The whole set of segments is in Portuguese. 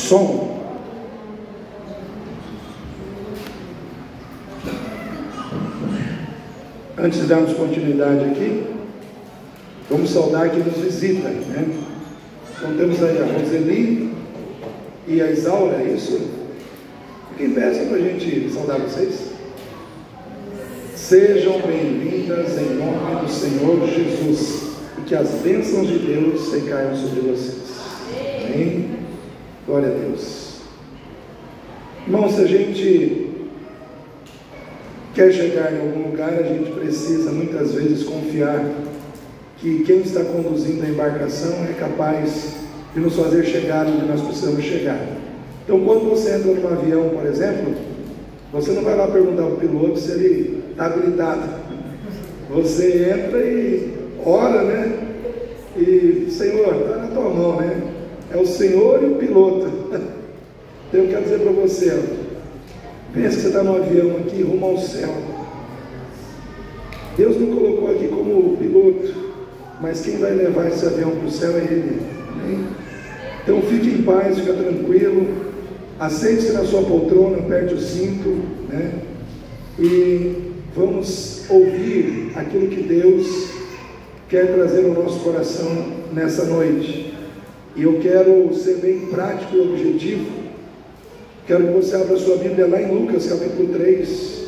Som. Antes de darmos continuidade aqui, vamos saudar quem nos visita, né? Então temos aí a Roseli e a Isaura, é isso? Quem peça para a gente saudar vocês? Sejam bem-vindas em nome do Senhor Jesus, e que as bênçãos de Deus recaiam sobre vocês. Amém? Glória a Deus. Irmãos, se a gente quer chegar em algum lugar, a gente precisa muitas vezes confiar que quem está conduzindo a embarcação é capaz de nos fazer chegar onde nós precisamos chegar. Então, quando você entra num avião, por exemplo, você não vai lá perguntar ao piloto se ele está habilitado. Você entra e ora, né? E, Senhor, está na tua mão, né? É o Senhor e o piloto. Então eu quero dizer para você, pensa que você está no avião aqui, rumo ao céu. Deus me colocou aqui como piloto, mas quem vai levar esse avião para o céu é Ele. Amém? Então fique em paz, fica tranquilo, assente-se na sua poltrona, aperte o cinto, né? E vamos ouvir aquilo que Deus quer trazer ao nosso coração nessa noite. E eu quero ser bem prático e objetivo. Quero que você abra a sua Bíblia lá em Lucas capítulo 3.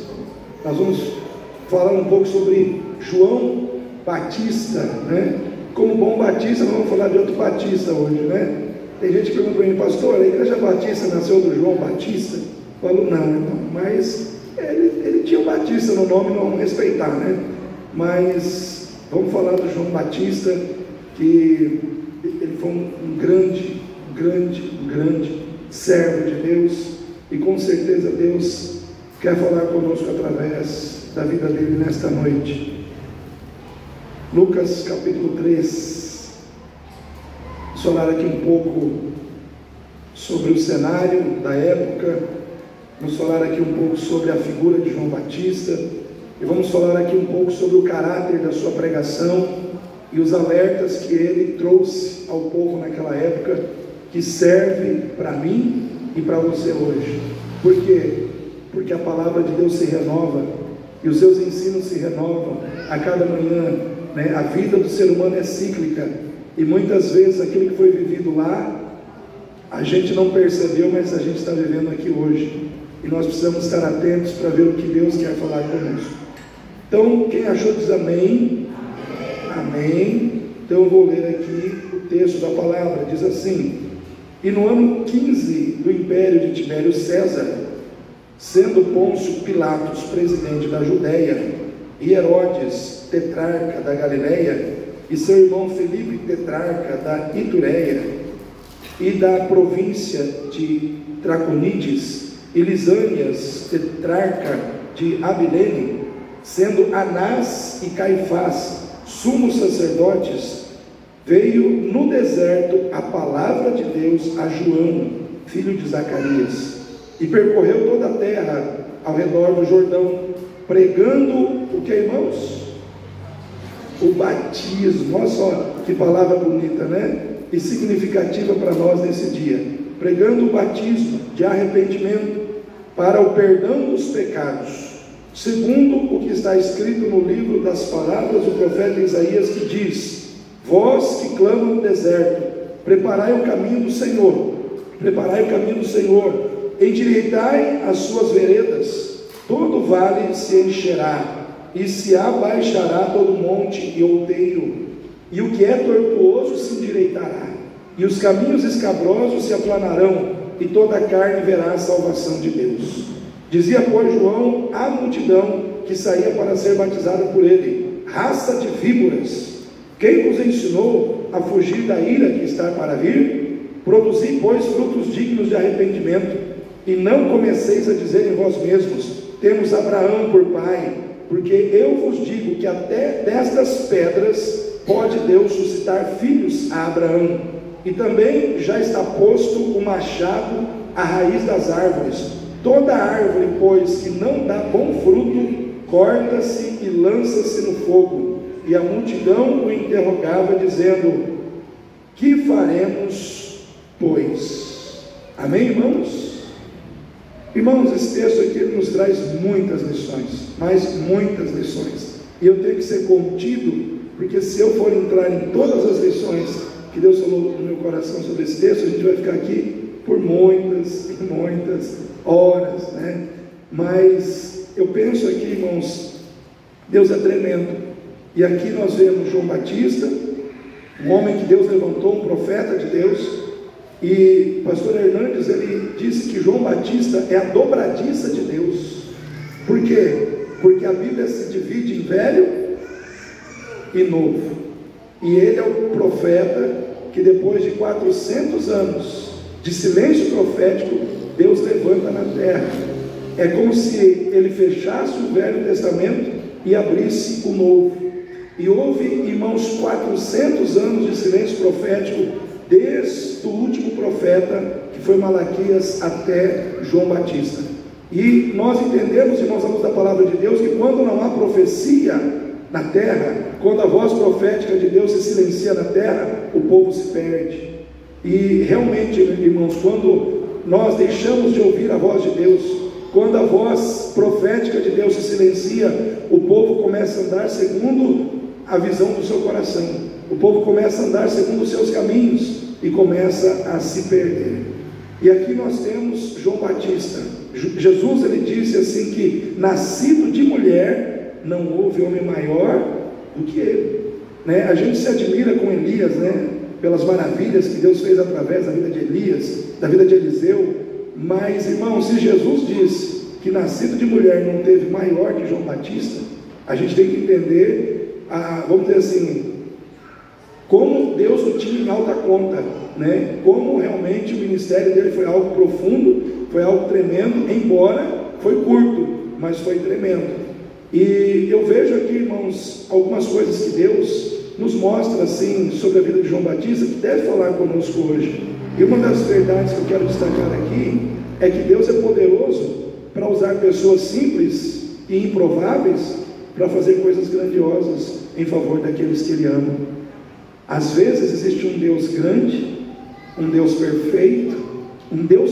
Nós vamos falar um pouco sobre João Batista, né? Como bom batista, nós vamos falar de outro batista hoje, né? Tem gente que pergunta para mim, pastor, a igreja batista nasceu do João Batista? Eu falo, não, mas ele tinha o Batista no nome, não vamos respeitar, né? Mas vamos falar do João Batista, que ele foi um grande servo de Deus, e com certeza Deus quer falar conosco através da vida dele nesta noite. Lucas capítulo 3, vamos falar aqui um pouco sobre o cenário da época, vamos falar aqui um pouco sobre a figura de João Batista, e vamos falar aqui um pouco sobre o caráter da sua pregação e os alertas que ele trouxe ao povo naquela época, que serve para mim e para você hoje. Por quê? Porque a palavra de Deus se renova, e os seus ensinos se renovam a cada manhã, né? A vida do ser humano é cíclica, e muitas vezes aquilo que foi vivido lá, a gente não percebeu, mas a gente está vivendo aqui hoje, e nós precisamos estar atentos para ver o que Deus quer falar conosco. Então, quem achou diz amém. Amém. Então eu vou ler aqui o texto da palavra. Diz assim: e no ano 15 do império de Tibério César, sendo Pôncio Pilatos presidente da Judéia, e Herodes tetrarca da Galileia, e seu irmão Felipe tetrarca da Itureia e da província de Traconides, e Lisânias tetrarca de Abilene, sendo Anás e Caifás sumos sacerdotes, veio no deserto a palavra de Deus a João, filho de Zacarias, e percorreu toda a terra ao redor do Jordão, pregando o que, irmãos? O batismo. Olha só que palavra bonita, né? E significativa para nós nesse dia. Pregando o batismo de arrependimento para o perdão dos pecados, segundo o que está escrito no livro das palavras do profeta Isaías, que diz: vós que clamam no deserto, preparai o caminho do Senhor, preparai o caminho do Senhor, endireitai as suas veredas, todo vale se encherá, e se abaixará todo monte e outeiro, e o que é tortuoso se endireitará, e os caminhos escabrosos se aplanarão, e toda a carne verá a salvação de Deus. Dizia, pois, João à multidão que saía para ser batizada por ele: raça de víboras, quem vos ensinou a fugir da ira que está para vir? Produzi, pois, frutos dignos de arrependimento, e não comeceis a dizer em vós mesmos: temos Abraão por pai, porque eu vos digo que até destas pedras pode Deus suscitar filhos a Abraão. E também já está posto o machado à raiz das árvores. Toda árvore, pois, que não dá bom fruto, corta-se e lança-se no fogo. E a multidão o interrogava, dizendo: que faremos, pois? Amém, irmãos? Irmãos, esse texto aqui nos traz muitas lições, mas muitas lições, e eu tenho que ser contido, porque se eu for entrar em todas as lições que Deus falou no meu coração sobre esse texto, a gente vai ficar aqui por muitas e muitas horas, né? Mas eu penso aqui, irmãos, Deus é tremendo, e aqui nós vemos João Batista, um homem que Deus levantou, um profeta de Deus, e o pastor Hernandes, ele disse que João Batista é a dobradiça de Deus. Por quê? Porque a Bíblia se divide em velho e novo, e ele é o profeta que depois de 400 anos de silêncio profético, Deus levanta na terra. É como se ele fechasse o Velho Testamento e abrisse o Novo. E houve, irmãos, 400 anos de silêncio profético, desde o último profeta, que foi Malaquias, até João Batista. E nós entendemos, irmãos, à luz da palavra de Deus, que quando não há profecia na terra, quando a voz profética de Deus se silencia na terra, o povo se perde. E realmente, irmãos, quando nós deixamos de ouvir a voz de Deus, quando a voz profética de Deus se silencia, o povo começa a andar segundo a visão do seu coração, o povo começa a andar segundo os seus caminhos e começa a se perder. E aqui nós temos João Batista. Jesus, ele disse assim que nascido de mulher não houve homem maior do que ele, né? A gente se admira com Elias, né? Pelas maravilhas que Deus fez através da vida de Elias, da vida de Eliseu. Mas, irmãos, se Jesus disse que nascido de mulher não teve maior que João Batista, a gente tem que entender, vamos dizer assim, como Deus o tinha em alta conta, né? Como realmente o ministério dele foi algo profundo, foi algo tremendo, embora foi curto, mas foi tremendo. E eu vejo aqui, irmãos, algumas coisas que Deus nos mostra assim sobre a vida de João Batista, que deve falar conosco hoje. E uma das verdades que eu quero destacar aqui é que Deus é poderoso para usar pessoas simples e improváveis para fazer coisas grandiosas em favor daqueles que Ele ama. Às vezes existe um Deus grande, um Deus perfeito, um Deus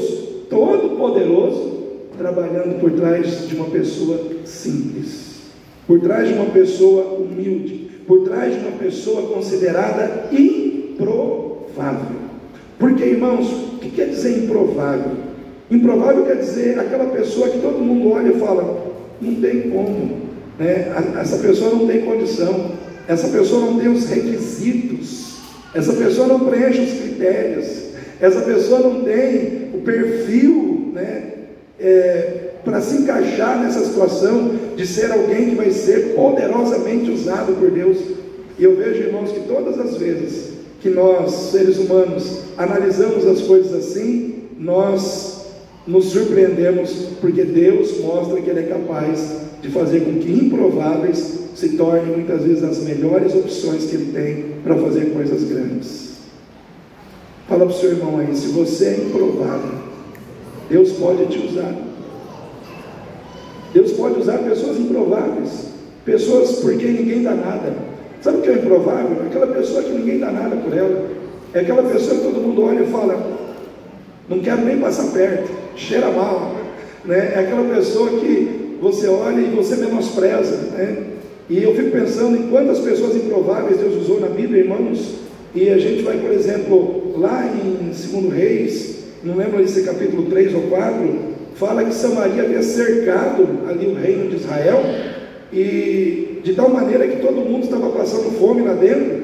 todo-poderoso trabalhando por trás de uma pessoa simples, por trás de uma pessoa humilde, por trás de uma pessoa considerada improvável. Porque, irmãos, o que quer dizer improvável? Improvável quer dizer aquela pessoa que todo mundo olha e fala, não tem como, né? Essa pessoa não tem condição, essa pessoa não tem os requisitos, essa pessoa não preenche os critérios, essa pessoa não tem o perfil, né? Para se encaixar nessa situação de ser alguém que vai ser poderosamente usado por Deus. E eu vejo, irmãos, que todas as vezes que nós, seres humanos, analisamos as coisas assim, nós nos surpreendemos, porque Deus mostra que Ele é capaz de fazer com que improváveis se tornem muitas vezes as melhores opções que Ele tem para fazer coisas grandes. Fala para o seu irmão aí, se você é improvável, Deus pode te usar. Deus pode usar pessoas improváveis, pessoas por quem ninguém dá nada. Sabe o que é improvável? É aquela pessoa que ninguém dá nada por ela, é aquela pessoa que todo mundo olha e fala, não quero nem passar perto, cheira mal, né? É aquela pessoa que você olha e você menospreza, né? E eu fico pensando em quantas pessoas improváveis Deus usou na Bíblia, irmãos. E a gente vai, por exemplo, lá em 2 Reis, não lembro se é capítulo 3 ou 4, fala que Samaria havia cercado ali o reino de Israel, e de tal maneira que todo mundo estava passando fome lá dentro,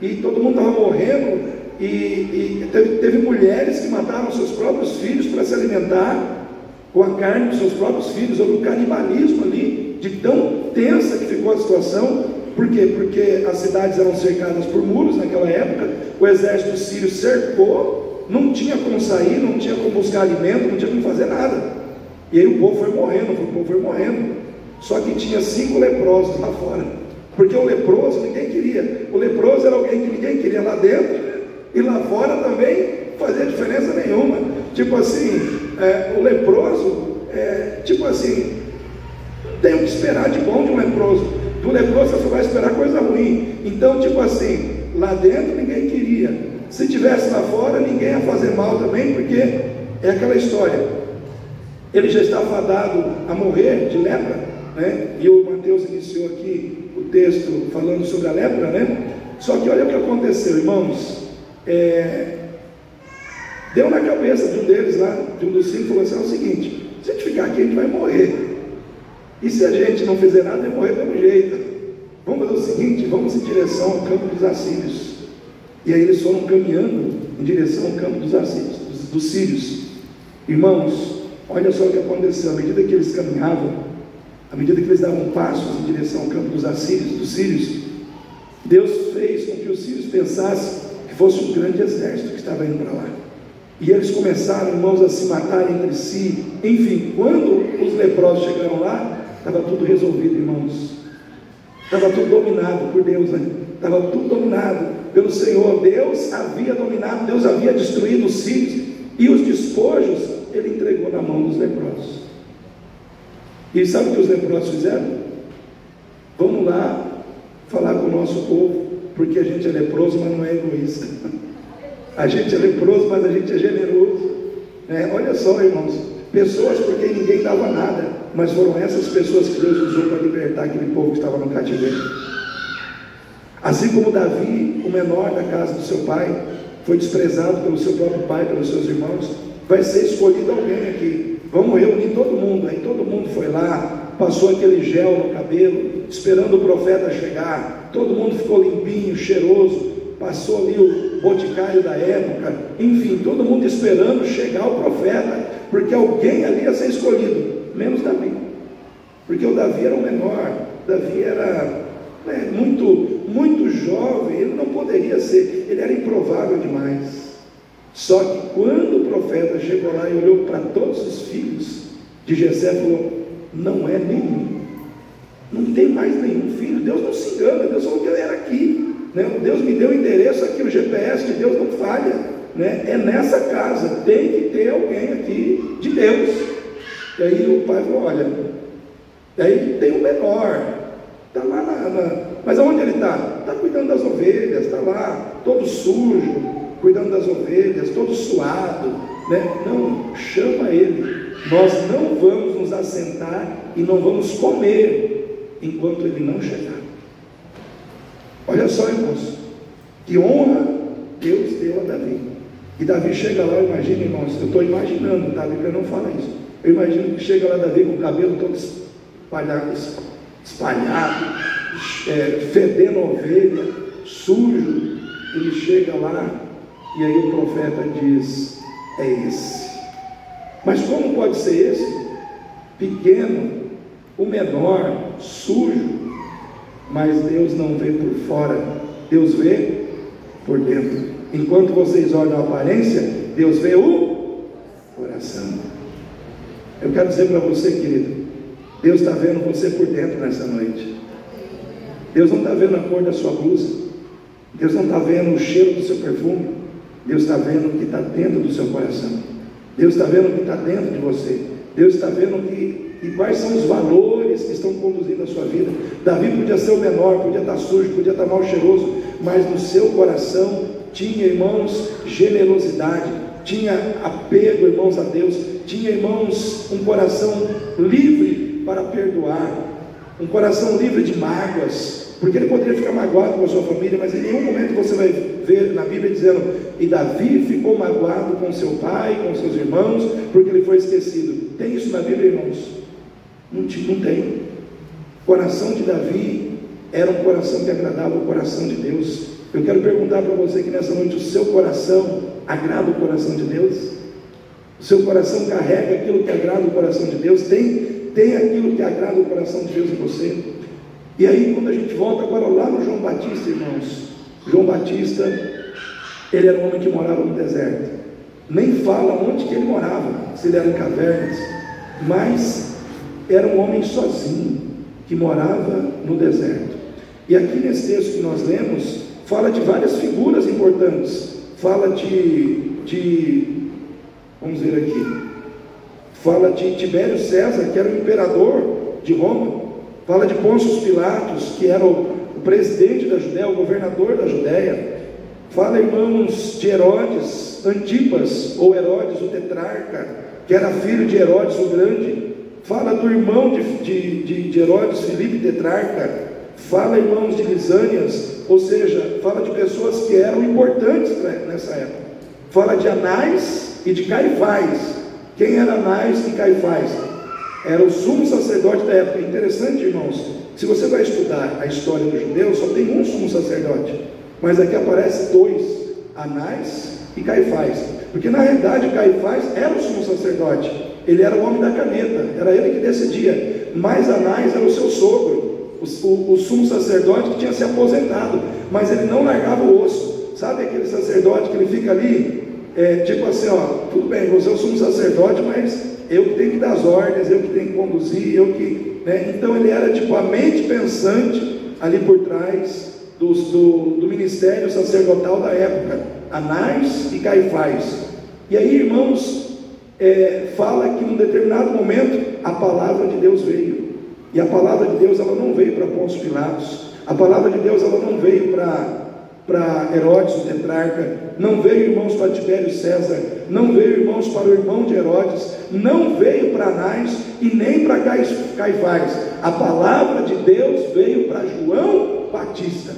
e todo mundo estava morrendo, e teve mulheres que mataram seus próprios filhos para se alimentar com a carne dos seus próprios filhos. Houve um canibalismo ali, de tão tensa que ficou a situação. Por quê? Porque as cidades eram cercadas por muros naquela época, o exército sírio cercou, não tinha como sair, não tinha como buscar alimento, não tinha como fazer nada. E aí o povo foi morrendo, só que tinha 5 leprosos lá fora, porque o leproso ninguém queria, o leproso era alguém que ninguém queria lá dentro, e lá fora também fazia diferença nenhuma. Tipo assim, o leproso, tipo assim, tem o que esperar de bom de um leproso. Do leproso você só vai esperar coisa ruim. Então, tipo assim, lá dentro ninguém queria, se tivesse lá fora ninguém ia fazer mal também, porque É aquela história, ele já está fadado a morrer de lepra, né? E o Mateus iniciou aqui o texto falando sobre a lepra, né? Só que olha o que aconteceu, irmãos. Deu na cabeça de um deles lá, de um dos 5, falou assim: é o seguinte, se a gente ficar aqui a gente vai morrer, e se a gente não fizer nada, vai morrer do mesmo jeito. Vamos fazer o seguinte, vamos em direção ao campo dos assírios. E aí eles foram caminhando em direção ao campo dos assírios, dos sírios. Irmãos, olha só o que aconteceu. À medida que eles caminhavam, à medida que eles davam passos em direção ao campo dos assírios, dos sírios, Deus fez com que os sírios pensassem que fosse um grande exército que estava indo para lá. E eles começaram, irmãos, a se matar entre si. Enfim, quando os leprosos chegaram lá, estava tudo resolvido, irmãos. Estava tudo dominado por Deus, né? Estava tudo dominado pelo Senhor. Deus havia dominado, Deus havia destruído os sírios, e os despojos Ele entregou na mão dos leprosos. E sabe o que os leprosos fizeram? Vamos lá falar com o nosso povo, porque a gente é leproso, mas não é egoísta. A gente é leproso, mas a gente é generoso. Olha só, irmãos, pessoas porque ninguém dava nada, mas foram essas pessoas que Deus usou para libertar aquele povo que estava no cativeiro. Assim como Davi, o menor da casa do seu pai, foi desprezado pelo seu próprio pai, pelos seus irmãos, vai ser escolhido alguém aqui. Vamos reunir todo mundo. Aí todo mundo foi lá, passou aquele gel no cabelo, esperando o profeta chegar. Todo mundo ficou limpinho, cheiroso. Passou ali o boticário da época. Enfim, todo mundo esperando chegar o profeta, porque alguém ali ia ser escolhido, menos Davi, porque o Davi era o menor. Davi era muito jovem, ele não poderia ser, ele era improvável demais. Só que quando o profeta chegou lá e olhou para todos os filhos de Jessé, falou: não é nenhum, não tem mais nenhum filho. Deus não se engana, Deus falou que ele era aqui, né? Deus me deu o endereço aqui, o GPS de Deus não falha, né? É nessa casa, tem que ter alguém aqui de Deus. E aí o pai falou: olha, aí tem o menor, está lá mas aonde ele está? Está cuidando das ovelhas, está lá, todo sujo, cuidando das ovelhas, todo suado, né? Não, chama ele. Nós não vamos nos assentar e não vamos comer enquanto ele não chegar. Olha só, irmãos, que honra Deus deu a Davi. E Davi chega lá, imagina, irmãos, eu estou imaginando, tá? A Bíblia não fala isso. Eu imagino que chega lá Davi com o cabelo todo espalhado, fedendo ovelha, sujo. Ele chega lá e aí o profeta diz: é esse. Mas como pode ser esse? Pequeno, o menor, sujo. Mas Deus não vê por fora, Deus vê por dentro. Enquanto vocês olham a aparência, Deus vê o coração. Eu quero dizer para você, querido, Deus está vendo você por dentro nessa noite. Deus não está vendo a cor da sua blusa, Deus não está vendo o cheiro do seu perfume, Deus está vendo o que está dentro do seu coração. Deus está vendo o que está dentro de você. Deus está vendo e quais são os valores que estão conduzindo a sua vida. Davi podia ser o menor, podia estar sujo, podia estar mal cheiroso, mas no seu coração tinha, irmãos, generosidade, tinha apego, irmãos, a Deus, tinha, irmãos, um coração livre para perdoar, um coração livre de mágoas, porque ele poderia ficar magoado com a sua família, mas em nenhum momento você vai ver na Bíblia dizendo: e Davi ficou magoado com seu pai, com seus irmãos, porque ele foi esquecido. Tem isso na Bíblia, irmãos? Não tem. O coração de Davi era um coração que agradava o coração de Deus. Eu quero perguntar para você que nessa noite, o seu coração agrada o coração de Deus? O seu coração carrega aquilo que agrada o coração de Deus? Tem aquilo que agrada o coração de Deus em você? E aí, quando a gente volta agora lá no João Batista, irmãos, João Batista, ele era um homem que morava no deserto. Nem fala onde que ele morava, se ele era em cavernas, mas era um homem sozinho, que morava no deserto. E aqui nesse texto que nós lemos, fala de várias figuras importantes. Fala vamos ver aqui, fala de Tibério César, que era o imperador de Roma. Fala de Pôncio Pilatos, que era o presidente da Judéia, o governador da Judéia. Fala, irmãos, de Herodes, Antipas, ou Herodes o tetrarca, que era filho de Herodes o Grande. Fala do irmão de Herodes, Filipe tetrarca. Fala, irmãos, de Lisânias, ou seja, fala de pessoas que eram importantes nessa época. Fala de Anás e de Caifás. Quem era Anás e Caifás? Era o sumo sacerdote da época. É interessante, irmãos, se você vai estudar a história dos judeus, só tem um sumo sacerdote, mas aqui aparece dois, Anás e Caifás, porque na realidade Caifás era o sumo sacerdote, ele era o homem da caneta, era ele que decidia, mas Anás era o seu sogro, o sumo sacerdote que tinha se aposentado, mas ele não largava o osso. Sabe aquele sacerdote que ele fica ali, tipo assim, ó, tudo bem, você é o sumo sacerdote, mas eu que tenho que dar as ordens, eu que tenho que conduzir, eu que, né? Então ele era tipo a mente pensante ali por trás do ministério sacerdotal da época, Anás e Caifás. E aí, irmãos, fala que num determinado momento a palavra de Deus veio, e a palavra de Deus ela não veio para Pôncio Pilatos, a palavra de Deus ela não veio para Herodes o tetrarca, não veio, irmãos, para Tibério César, não veio, irmãos, para o irmão de Herodes, não veio para Anás e nem para Caifás. A palavra de Deus veio para João Batista.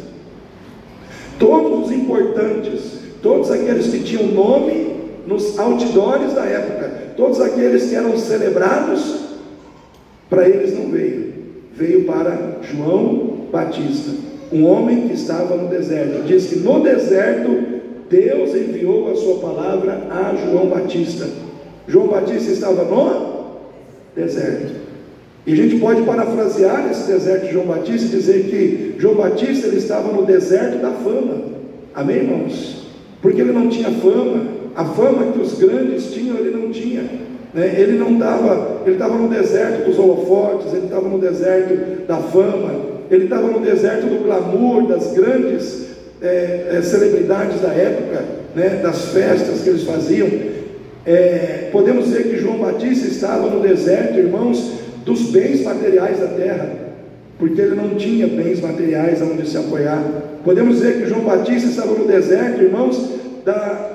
Todos os importantes, todos aqueles que tinham nome nos outdoors da época, todos aqueles que eram celebrados, para eles não veio, veio para João Batista, um homem que estava no deserto. Diz que no deserto Deus enviou a sua palavra a João Batista. João Batista estava no deserto, e a gente pode parafrasear esse deserto de João Batista e dizer que João Batista ele estava no deserto da fama. Amém, irmãos? Porque ele não tinha fama, a fama que os grandes tinham ele não tinha, né? Ele estava no deserto dos holofotes, ele estava no deserto da fama, ele estava no deserto do glamour, das grandes celebridades da época, né? Das festas que eles faziam. Podemos dizer que João Batista estava no deserto, irmãos, dos bens materiais da terra, porque ele não tinha bens materiais aonde se apoiar. Podemos dizer que João Batista estava no deserto, irmãos,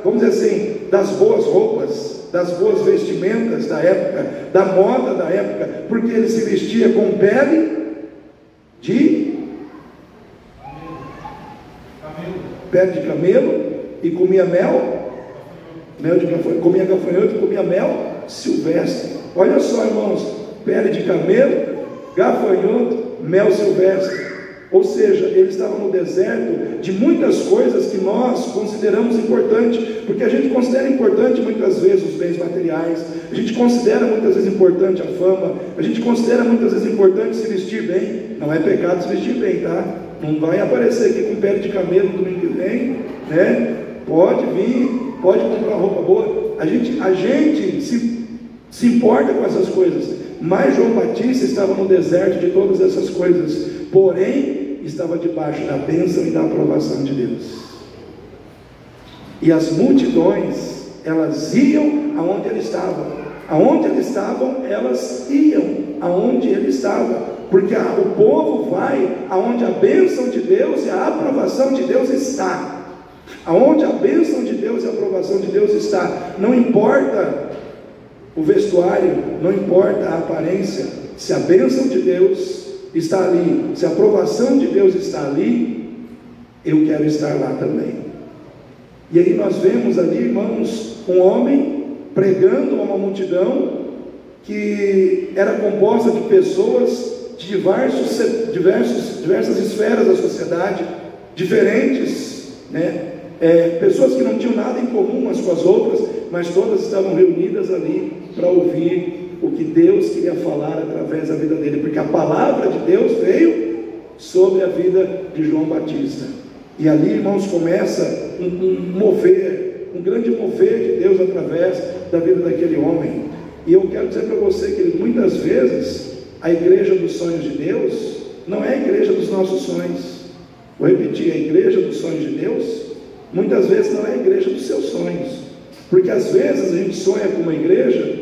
vamos dizer assim, das boas roupas, das boas vestimentas da época, da moda da época, porque ele se vestia com pele de camelo e comia comia gafanhoto e comia mel silvestre. Olha só, irmãos, pele de camelo, gafanhoto, mel silvestre. Ou seja, ele estava no deserto de muitas coisas que nós consideramos importante, porque a gente considera importante muitas vezes os bens materiais, a gente considera muitas vezes importante a fama, a gente considera muitas vezes importante se vestir bem. Não é pecado se vestir bem, tá? Não vai aparecer aqui com pele de camelo no domingo que vem, né? Pode vir, pode comprar roupa boa. A gente se importa com essas coisas, mas João Batista estava no deserto de todas essas coisas, porém estava debaixo da bênção e da aprovação de Deus. E as multidões, elas iam aonde ele estava. Aonde eles estavam, elas iam aonde ele estava, porque o povo vai aonde a bênção de Deus e a aprovação de Deus está. Aonde a bênção de Deus e a aprovação de Deus está. Não importa o vestuário, não importa a aparência, se a bênção de Deus está ali, se a aprovação de Deus está ali, eu quero estar lá também. E aí nós vemos ali, irmãos, um homem pregando a uma multidão que era composta de pessoas de diversas esferas da sociedade, diferentes, né? Pessoas que não tinham nada em comum umas com as outras, mas todas estavam reunidas ali para ouvir o que Deus queria falar através da vida dele, porque a palavra de Deus veio sobre a vida de João Batista. E ali, irmãos, começa um grande mover de Deus através da vida daquele homem. E eu quero dizer para você que muitas vezes a igreja dos sonhos de Deus não é a igreja dos nossos sonhos. Vou repetir, a igreja dos sonhos de Deus muitas vezes não é a igreja dos seus sonhos, porque às vezes a gente sonha com uma igreja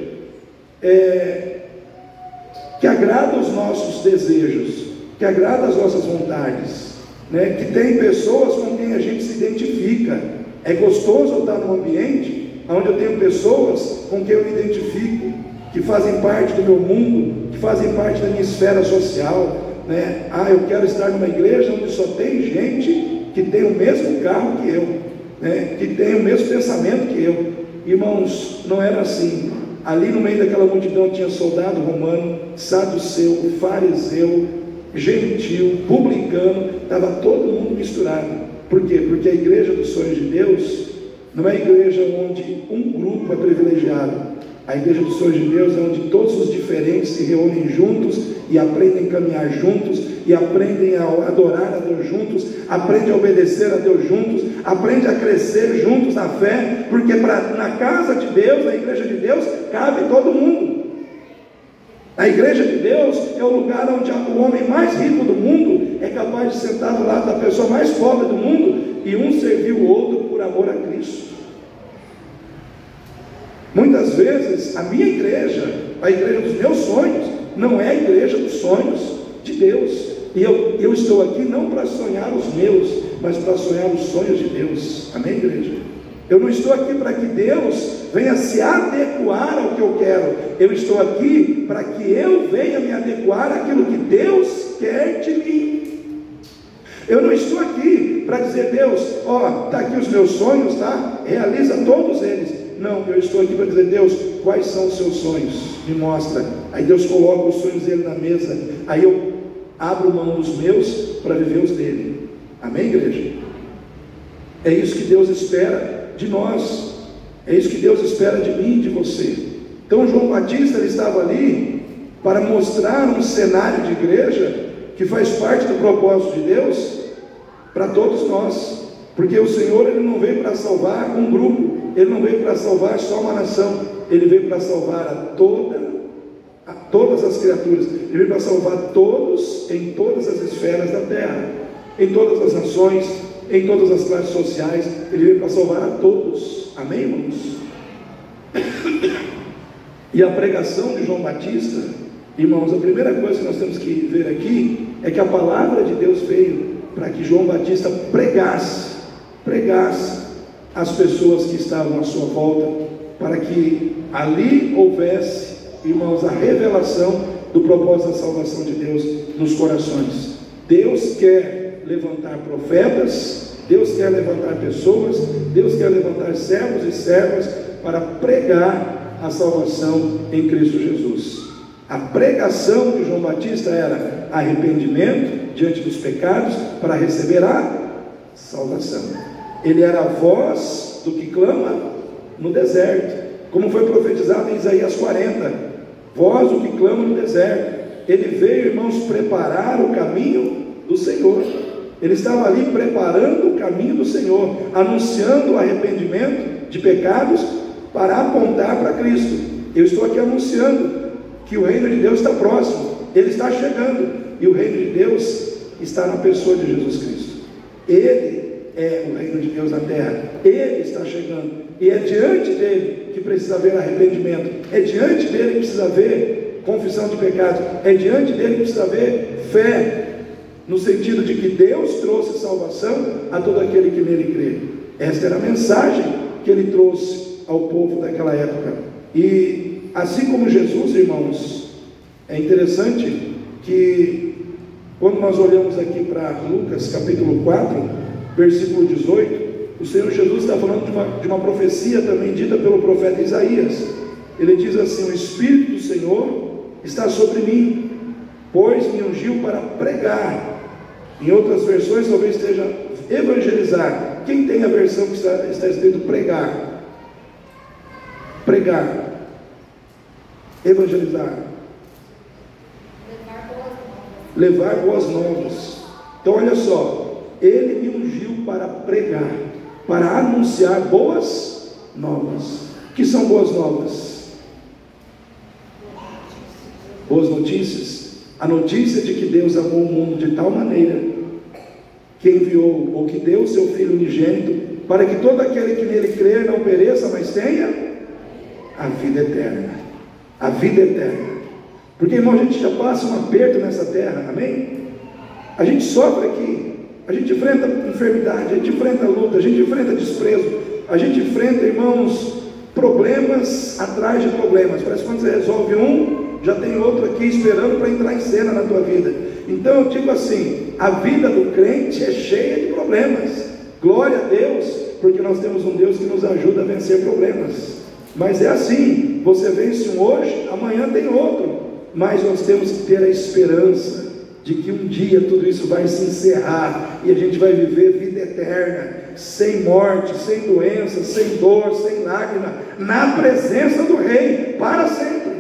que agrada os nossos desejos, que agrada as nossas vontades, né? Que tem pessoas com quem a gente se identifica. É gostoso estar num ambiente onde eu tenho pessoas com quem eu me identifico, que fazem parte do meu mundo, que fazem parte da minha esfera social, né? Eu quero estar numa igreja onde só tem gente que tem o mesmo carro que eu, né? Que tem o mesmo pensamento que eu. Irmãos, não era assim. Ali no meio daquela multidão tinha soldado romano, saduceu, fariseu, gentil, publicano, estava todo mundo misturado. Por quê? Porque a igreja dos sonhos de Deus não é a igreja onde um grupo é privilegiado. A igreja dos sonhos de Deus é onde todos os diferentes se reúnem juntos e aprendem a caminhar juntos, e aprendem a adorar a Deus juntos, aprendem a obedecer a Deus juntos, aprendem a crescer juntos na fé, porque na casa de Deus, na igreja de Deus, cabe todo mundo. A igreja de Deus é o lugar onde o homem mais rico do mundo é capaz de sentar do lado da pessoa mais pobre do mundo, e um servir o outro por amor a Cristo. Muitas vezes a minha igreja, a igreja dos meus sonhos, não é a igreja dos sonhos de Deus. E eu estou aqui não para sonhar os meus, mas para sonhar os sonhos de Deus. Amém, igreja? Eu não estou aqui para que Deus venha se adequar ao que eu quero. Eu estou aqui para que eu venha me adequar àquilo que Deus quer de mim. Eu não estou aqui para dizer: Deus, está aqui os meus sonhos, tá? Realiza todos eles. Não, eu estou aqui para dizer: Deus, quais são os seus sonhos? Me mostra. Aí Deus coloca os sonhos dele na mesa. Aí eu abro mão dos meus para viver os dele. Amém, igreja? É isso que Deus espera de nós. É isso que Deus espera de mim e de você. Então João Batista, ele estava ali para mostrar um cenário de igreja que faz parte do propósito de Deus para todos nós. Porque o Senhor, ele não veio para salvar um grupo, ele não veio para salvar só uma nação, ele veio para salvar a todas as criaturas. Ele veio para salvar todos, em todas as esferas da terra, em todas as nações, em todas as classes sociais. Ele veio para salvar a todos. Amém, irmãos? E a pregação de João Batista, irmãos, a primeira coisa que nós temos que ver aqui é que a palavra de Deus veio para que João Batista pregasse as pessoas que estavam à sua volta, para que ali houvesse, irmãos, a revelação do propósito da salvação de Deus nos corações. Deus quer levantar profetas, Deus quer levantar pessoas, Deus quer levantar servos e servas para pregar a salvação em Cristo Jesus. A pregação de João Batista era arrependimento diante dos pecados para receber a salvação. Ele era a voz do que clama no deserto, como foi profetizado em Isaías 40, voz do que clama no deserto. Ele veio, irmãos, preparar o caminho do Senhor. Ele estava ali preparando o caminho do Senhor, anunciando o arrependimento de pecados para apontar para Cristo. Eu estou aqui anunciando que o reino de Deus está próximo, ele está chegando, e o reino de Deus está na pessoa de Jesus Cristo. Ele é o reino de Deus na terra, ele está chegando, e é diante dele que precisa haver arrependimento, é diante dele que precisa haver confissão de pecados, é diante dele que precisa haver fé, no sentido de que Deus trouxe salvação a todo aquele que nele crê. Esta era a mensagem que ele trouxe ao povo daquela época. E assim como Jesus, irmãos, é interessante que quando nós olhamos aqui para Lucas capítulo 4, versículo 18, o Senhor Jesus está falando de uma profecia também dita pelo profeta Isaías. Ele diz assim: o Espírito do Senhor está sobre mim, pois me ungiu para pregar. Em outras versões talvez esteja evangelizar. Quem tem a versão que está escrito pregar? Pregar, evangelizar, levar boas novas. Então olha só, ele me ungiu para pregar, para anunciar boas novas. O que são boas novas? Boas notícias. A notícia de que Deus amou o mundo de tal maneira que enviou, ou que deu o seu Filho unigênito, para que todo aquele que nele crer não pereça, mas tenha a vida eterna. A vida eterna. Porque, irmão, a gente já passa um aperto nessa terra, amém? A gente sofre aqui, a gente enfrenta enfermidade, a gente enfrenta luta, a gente enfrenta desprezo, a gente enfrenta, irmãos, problemas atrás de problemas. Parece que quando você resolve um, já tem outro aqui esperando para entrar em cena na tua vida. Então eu digo assim, a vida do crente é cheia de problemas. Glória a Deus, porque nós temos um Deus que nos ajuda a vencer problemas. Mas é assim, você vence um hoje, amanhã tem outro. Mas nós temos que ter a esperança de que um dia tudo isso vai se encerrar e a gente vai viver vida eterna, sem morte, sem doença, sem dor, sem lágrima, na presença do Rei, para sempre.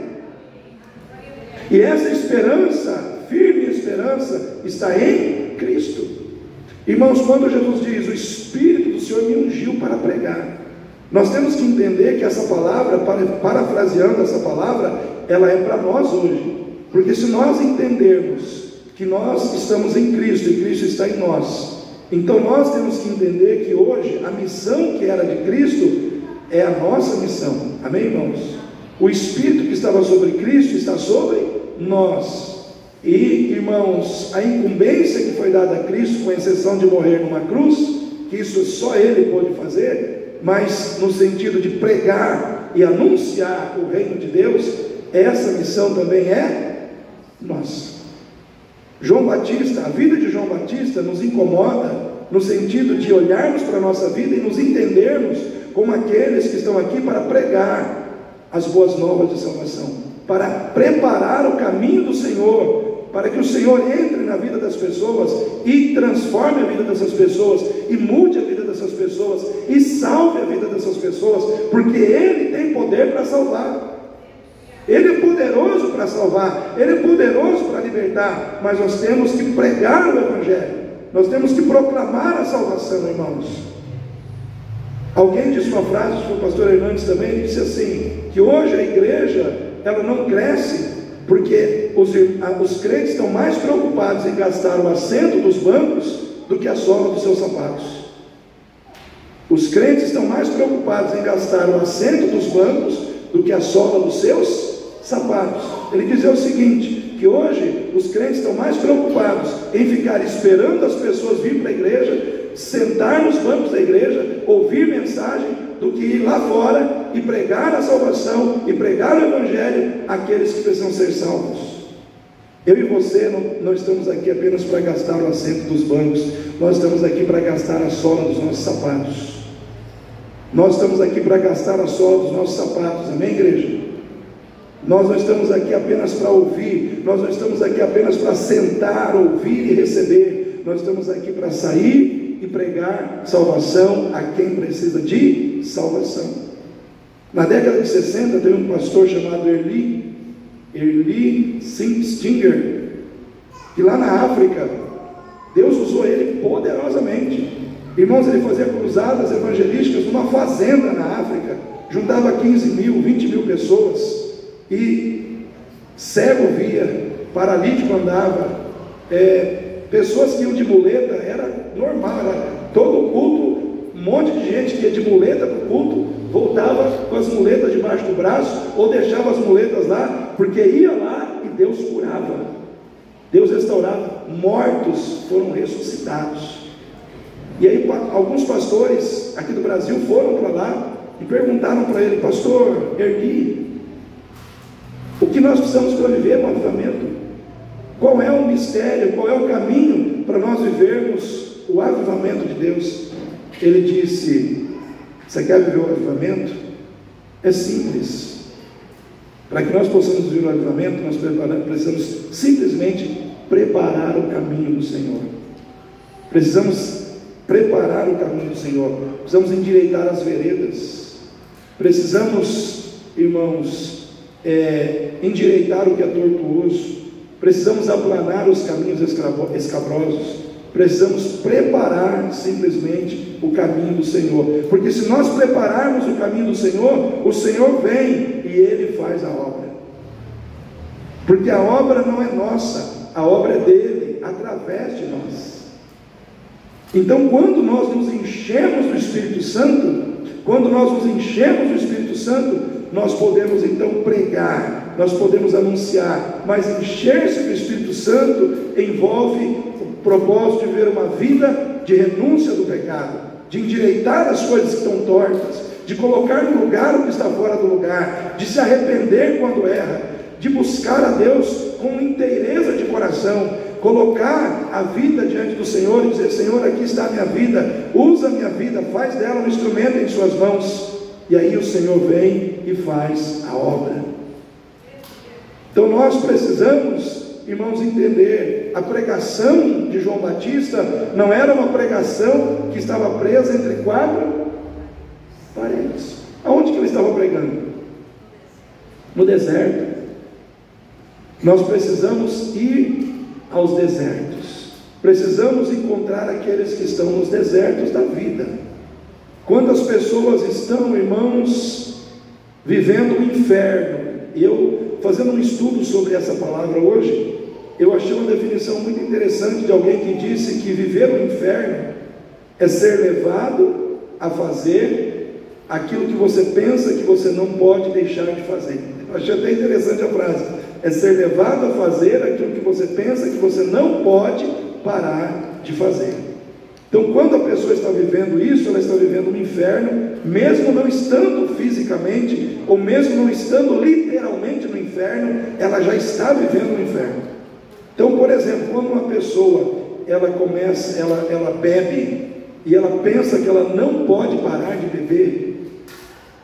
E essa esperança, firme esperança, está em Cristo. Irmãos, quando Jesus diz, o Espírito do Senhor me ungiu para pregar, nós temos que entender que essa palavra, parafraseando essa palavra, ela é para nós hoje. Porque se nós entendermos que nós estamos em Cristo e Cristo está em nós, então nós temos que entender que hoje a missão que era de Cristo é a nossa missão. Amém, irmãos? O Espírito que estava sobre Cristo está sobre nós. E, irmãos, a incumbência que foi dada a Cristo, com exceção de morrer numa cruz, que isso só Ele pôde fazer, mas no sentido de pregar e anunciar o reino de Deus, essa missão também é nossa. João Batista, a vida de João Batista nos incomoda no sentido de olharmos para a nossa vida e nos entendermos como aqueles que estão aqui para pregar as boas novas de salvação, para preparar o caminho do Senhor, para que o Senhor entre na vida das pessoas e transforme a vida dessas pessoas e mude a vida dessas pessoas e salve a vida dessas pessoas, porque Ele tem poder para salvar. Ele é poderoso para salvar, Ele é poderoso para libertar, mas nós temos que pregar o Evangelho, nós temos que proclamar a salvação, irmãos. Alguém disse uma frase, foi o pastor Hernandes também, ele disse assim, que hoje a igreja, ela não cresce, porque os crentes estão mais preocupados em gastar o assento dos bancos do que a sola dos seus sapatos. Os crentes estão mais preocupados em gastar o assento dos bancos do que a sola dos seus sapatos. Ele dizia o seguinte, que hoje os crentes estão mais preocupados em ficar esperando as pessoas vir para a igreja, sentar nos bancos da igreja, ouvir mensagem, do que ir lá fora e pregar a salvação e pregar o Evangelho àqueles que precisam ser salvos. Eu e você não estamos aqui apenas para gastar o assento dos bancos, nós estamos aqui para gastar a sola dos nossos sapatos. Nós estamos aqui para gastar a sola dos nossos sapatos, amém, igreja? Nós não estamos aqui apenas para ouvir, nós não estamos aqui apenas para sentar, ouvir e receber, nós estamos aqui para sair e pregar salvação a quem precisa de salvação. Na década de 60 teve um pastor chamado Erli Stinger, que lá na África Deus usou ele poderosamente. Irmãos, ele fazia cruzadas evangelísticas numa fazenda na África, juntava 15 mil, 20 mil pessoas, e cego via, paralítico andava, pessoas que iam de muleta, era normal, era todo culto, um monte de gente que ia de muleta para o culto, voltava com as muletas debaixo do braço, ou deixava as muletas lá, porque ia lá e Deus curava, Deus restaurava, mortos foram ressuscitados. E aí alguns pastores aqui do Brasil foram para lá e perguntaram para ele, pastor Ergui, o que nós precisamos para viver um avivamento? Qual é o mistério, qual é o caminho para nós vivermos o avivamento de Deus? Ele disse, você quer viver o avivamento? É simples. Para que nós possamos viver o avivamento, nós precisamos simplesmente preparar o caminho do Senhor. Precisamos preparar o caminho do Senhor, precisamos endireitar as veredas, precisamos, irmãos, endireitar o que é tortuoso, precisamos aplanar os caminhos escabrosos, precisamos preparar simplesmente o caminho do Senhor, porque se nós prepararmos o caminho do Senhor, o Senhor vem e Ele faz a obra, porque a obra não é nossa, a obra é dele, através de nós. Então, quando nós nos enchemos do Espírito Santo, nós podemos então pregar, nós podemos anunciar, mas encher-se do Espírito Santo envolve o propósito de viver uma vida de renúncia do pecado, de endireitar as coisas que estão tortas, de colocar no lugar o que está fora do lugar, de se arrepender quando erra, de buscar a Deus com inteireza de coração, colocar a vida diante do Senhor e dizer: Senhor, aqui está a minha vida, usa a minha vida, faz dela um instrumento em suas mãos. E aí o Senhor vem e faz a obra. Então nós precisamos, irmãos, entender: a pregação de João Batista não era uma pregação que estava presa entre quatro paredes. Aonde que ele estava pregando? No deserto. Nós precisamos ir aos desertos, precisamos encontrar aqueles que estão nos desertos da vida. Quantas pessoas estão, irmãos, vivendo o inferno? E eu, fazendo um estudo sobre essa palavra hoje, eu achei uma definição muito interessante de alguém que disse que viver o inferno é ser levado a fazer aquilo que você pensa que você não pode deixar de fazer. Eu achei até interessante a frase: é ser levado a fazer aquilo que você pensa que você não pode parar de fazer. Então, quando a pessoa está vivendo isso, ela está vivendo um inferno, mesmo não estando fisicamente, ou mesmo não estando literalmente no inferno, ela já está vivendo um inferno. Então, por exemplo, quando uma pessoa, ela bebe, e ela pensa que ela não pode parar de beber,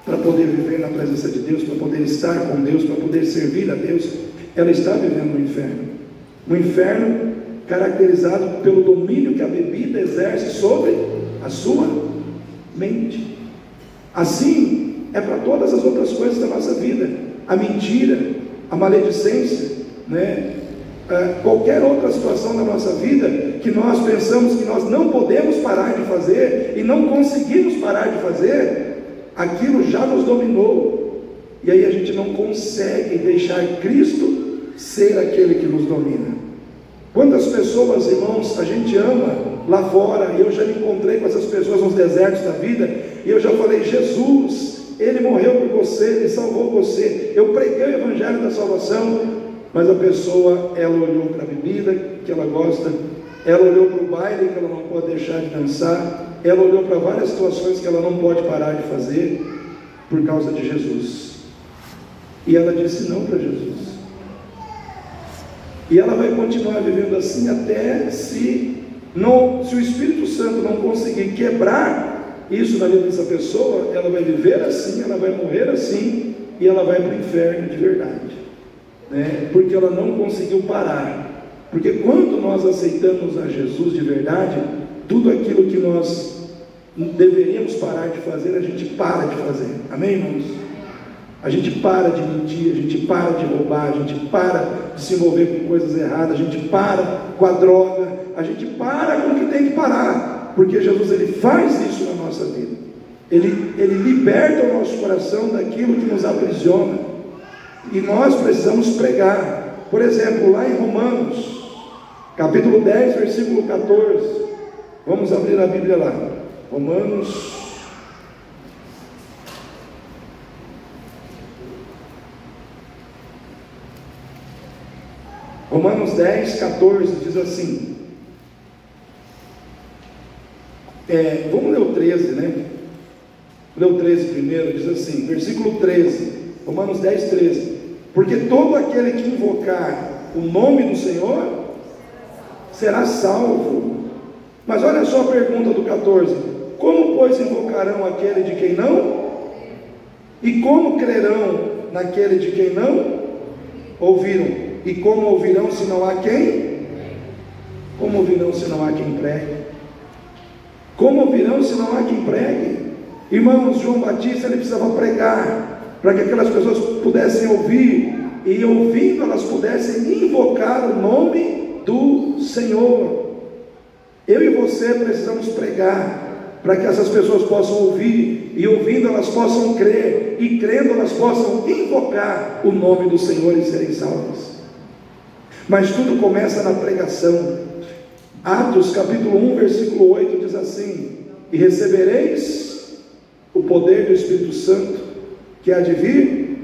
para poder viver na presença de Deus, para poder estar com Deus, para poder servir a Deus, ela está vivendo um inferno. Um inferno caracterizado pelo domínio que a bebida exerce sobre a sua mente. Assim é para todas as outras coisas da nossa vida: a mentira, a maledicência, qualquer outra situação da nossa vida que nós pensamos que nós não podemos parar de fazer e não conseguimos parar de fazer, aquilo já nos dominou, e aí a gente não consegue deixar Cristo ser aquele que nos domina. Quantas pessoas, irmãos, a gente ama lá fora, e eu já me encontrei com essas pessoas nos desertos da vida, e eu já falei: Jesus, Ele morreu por você, Ele salvou você, eu preguei o evangelho da salvação, mas a pessoa, ela olhou para a bebida que ela gosta, ela olhou para o baile que ela não pode deixar de dançar, ela olhou para várias situações que ela não pode parar de fazer por causa de Jesus, e ela disse não para Jesus, e ela vai continuar vivendo assim até se o Espírito Santo não conseguir quebrar isso na vida dessa pessoa, ela vai viver assim, ela vai morrer assim, e ela vai para o inferno de verdade, porque ela não conseguiu parar. Porque quando nós aceitamos a Jesus de verdade, tudo aquilo que nós deveríamos parar de fazer, a gente para de fazer. Amém, irmãos? A gente para de mentir, a gente para de roubar, a gente para de se envolver com coisas erradas, a gente para com a droga, a gente para com o que tem que parar, porque Jesus, Ele faz isso na nossa vida. Ele liberta o nosso coração daquilo que nos aprisiona, e nós precisamos pregar. Por exemplo, lá em Romanos capítulo 10, versículo 14, vamos abrir a Bíblia lá, Romanos 10, 14, diz assim, vamos ler o 13, ler o 13 primeiro, diz assim, versículo 13, Romanos 10, 13, porque todo aquele que invocar o nome do Senhor será salvo. Mas olha só a pergunta do 14: como pois invocarão aquele de quem não? E como crerão naquele de quem não ouviram? E como ouvirão se não há quem? Como ouvirão se não há quem pregue? Como ouvirão se não há quem pregue? Irmãos, João Batista, ele precisava pregar para que aquelas pessoas pudessem ouvir, e ouvindo elas pudessem invocar o nome do Senhor. Eu e você precisamos pregar para que essas pessoas possam ouvir, e ouvindo elas possam crer, e crendo elas possam invocar o nome do Senhor e serem salvas. Mas tudo começa na pregação. Atos capítulo 1 versículo 8 diz assim: e recebereis o poder do Espírito Santo que há de vir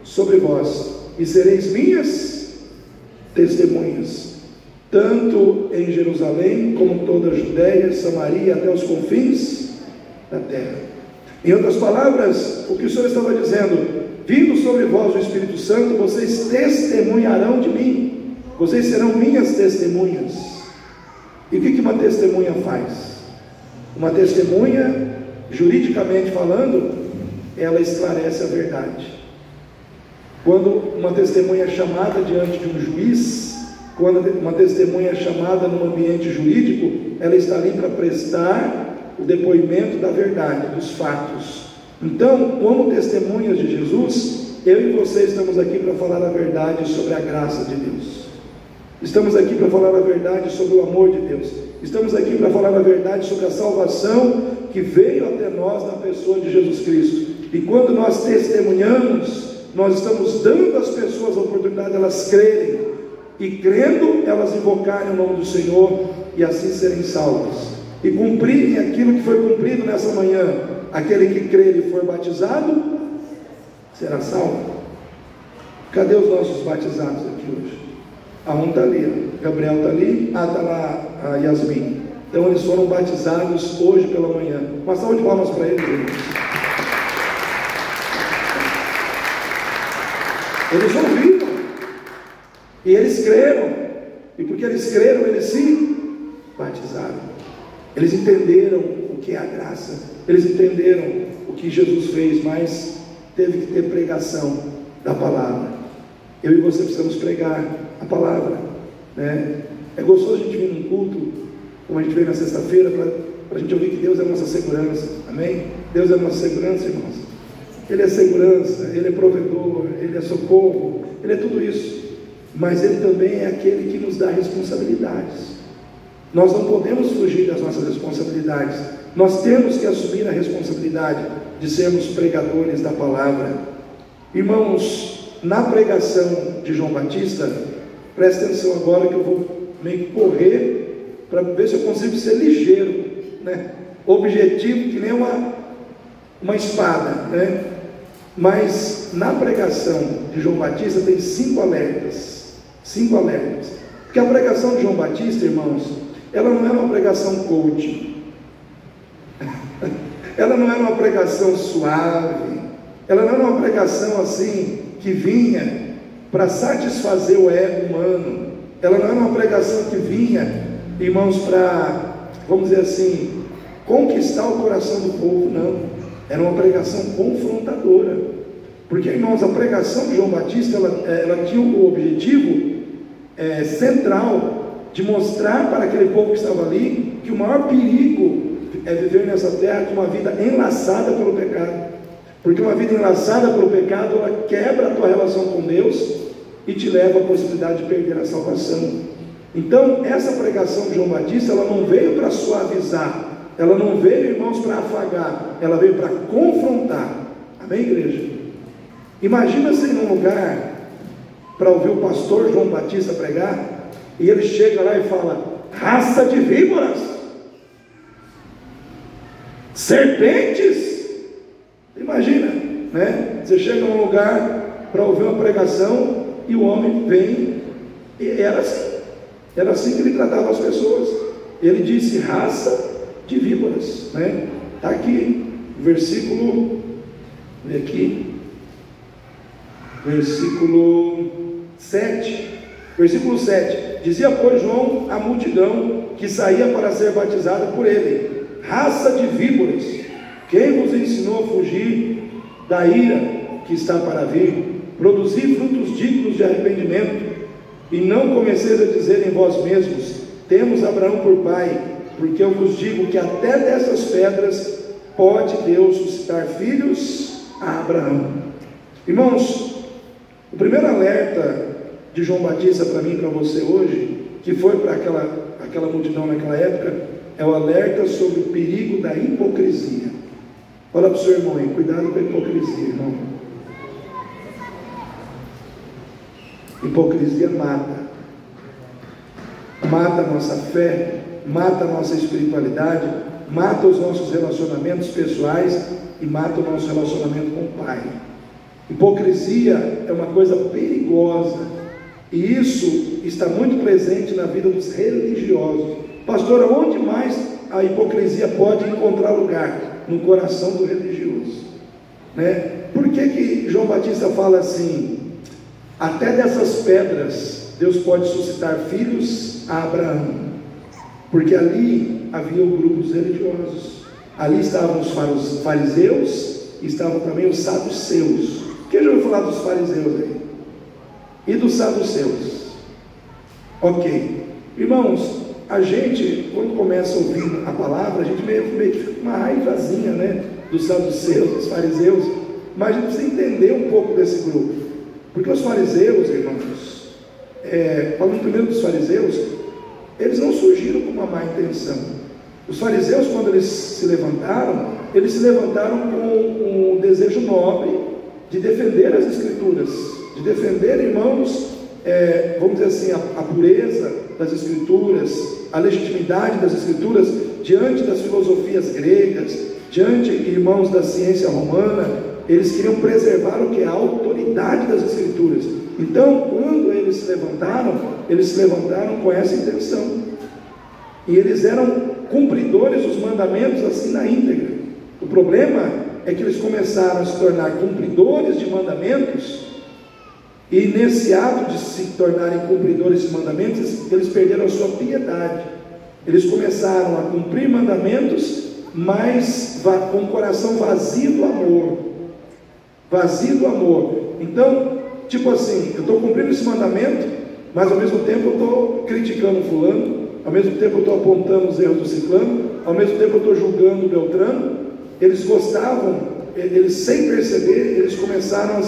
sobre vós, e sereis minhas testemunhas, tanto em Jerusalém, como toda a Judéia, Samaria, até os confins da terra. Em outras palavras, o que o Senhor estava dizendo: vindo sobre vós o Espírito Santo, vocês testemunharão de mim, vocês serão minhas testemunhas. E o que uma testemunha faz? Uma testemunha, juridicamente falando, ela esclarece a verdade. Quando uma testemunha é chamada diante de um juiz, quando uma testemunha é chamada num ambiente jurídico, ela está ali para prestar o depoimento da verdade, dos fatos. Então, como testemunhas de Jesus, eu e você estamos aqui para falar a verdade sobre a graça de Deus. Estamos aqui para falar a verdade sobre o amor de Deus. Estamos aqui para falar a verdade sobre a salvação que veio até nós na pessoa de Jesus Cristo. E quando nós testemunhamos, nós estamos dando às pessoas a oportunidade de elas crerem, e crendo, elas invocarem o nome do Senhor e assim serem salvas e cumprirem aquilo que foi cumprido nessa manhã. Aquele que crer e for batizado será salvo. Cadê os nossos batizados aqui hoje? Um está ali, Gabriel está ali, está lá a Yasmin. Então eles foram batizados hoje pela manhã. Uma salva de palmas para eles, irmãos. Eles ouviram e eles creram, e porque eles creram, eles se batizaram. Eles entenderam o que é a graça, eles entenderam o que Jesus fez, mas teve que ter pregação da palavra. Eu e você precisamos pregar a palavra, né? É gostoso a gente vir num culto, como a gente veio na sexta-feira, para a gente ouvir que Deus é a nossa segurança, amém? Deus é a nossa segurança, irmãos. Ele é segurança, Ele é provedor, Ele é socorro, Ele é tudo isso, mas Ele também é aquele que nos dá responsabilidades. Nós não podemos fugir das nossas responsabilidades, nós temos que assumir a responsabilidade de sermos pregadores da palavra. Irmãos, na pregação de João Batista, presta atenção agora que eu vou meio que correr, para ver se eu consigo ser ligeiro, né? Objetivo que nem uma espada, né? Mas na pregação de João Batista tem 5 alertas, 5 alertas, porque a pregação de João Batista, irmãos, ela não era uma pregação coaching, ela não era uma pregação suave, ela não era uma pregação assim, que vinha para satisfazer o ego humano, ela não era uma pregação que vinha, irmãos, para, vamos dizer assim, conquistar o coração do povo, não. Era uma pregação confrontadora, porque, irmãos, a pregação de João Batista, ela tinha o objetivo central de mostrar para aquele povo que estava ali, que o maior perigo é viver nessa terra com uma vida enlaçada pelo pecado, porque uma vida enlaçada pelo pecado, ela quebra a tua relação com Deus, e te leva à possibilidade de perder a salvação. Então, essa pregação de João Batista, ela não veio para suavizar, ela não veio, irmãos, para afagar, ela veio para confrontar. Amém, igreja? Imagina você ir num lugar para ouvir o pastor João Batista pregar, e ele chega lá e fala: raça de víboras, serpentes. Imagina, né? Você chega num lugar para ouvir uma pregação, e o homem vem, e era assim que ele tratava as pessoas. Ele disse: raça de víboras, né? Está aqui, versículo, vê aqui, versículo 7, dizia, pois, João à multidão que saía para ser batizada por ele: raça de víboras, quem vos ensinou a fugir da ira que está para vir? Produzi frutos dignos de arrependimento, e não comeceis a dizer em vós mesmos: temos Abraão por pai, porque eu vos digo que até dessas pedras pode Deus suscitar filhos a Abraão. Irmãos, o primeiro alerta de João Batista para mim e para você hoje, que foi para aquela multidão naquela época, é o alerta sobre o perigo da hipocrisia. Olha para o seu irmão aí, cuidado com a hipocrisia, irmão. Hipocrisia mata a nossa fé, mata a nossa espiritualidade, mata os nossos relacionamentos pessoais e mata o nosso relacionamento com o Pai. Hipocrisia é uma coisa perigosa, e isso está muito presente na vida dos religiosos. Pastor, onde mais a hipocrisia pode encontrar lugar? no coração do religioso, né? Por que João Batista fala assim: até dessas pedras Deus pode suscitar filhos a Abraão? Porque ali havia grupos religiosos, ali estavam os fariseus e estavam também os saduceus. Quem já ouviu falar dos fariseus aí? E dos saduceus? Ok, irmãos, a gente, quando começa a ouvir a palavra, a gente meio que fica com uma raivazinha, né, dos saduceus, dos fariseus, mas a gente precisa entender um pouco desse grupo, porque os fariseus, irmãos, falando primeiro dos fariseus, eles não surgiram com uma má intenção. Os fariseus, quando eles se levantaram com um desejo nobre de defender as Escrituras, de defender, irmãos, vamos dizer assim, a pureza das Escrituras, a legitimidade das Escrituras diante das filosofias gregas, diante, irmãos, da ciência romana. Eles queriam preservar o que é a autoridade das Escrituras. Então, quando eles se levantaram com essa intenção, e eles eram cumpridores dos mandamentos assim na íntegra. O problema é que eles começaram a se tornar cumpridores de mandamentos, e nesse ato de se tornarem cumpridores de mandamentos, eles perderam a sua piedade. Eles começaram a cumprir mandamentos, mas com o coração vazio do amor. Vazio do amor. Então, tipo assim, eu estou cumprindo esse mandamento, mas ao mesmo tempo eu estou criticando o fulano, ao mesmo tempo eu estou apontando os erros do ciclano, ao mesmo tempo eu estou julgando o beltrano. Eles gostavam, eles sem perceber, eles começaram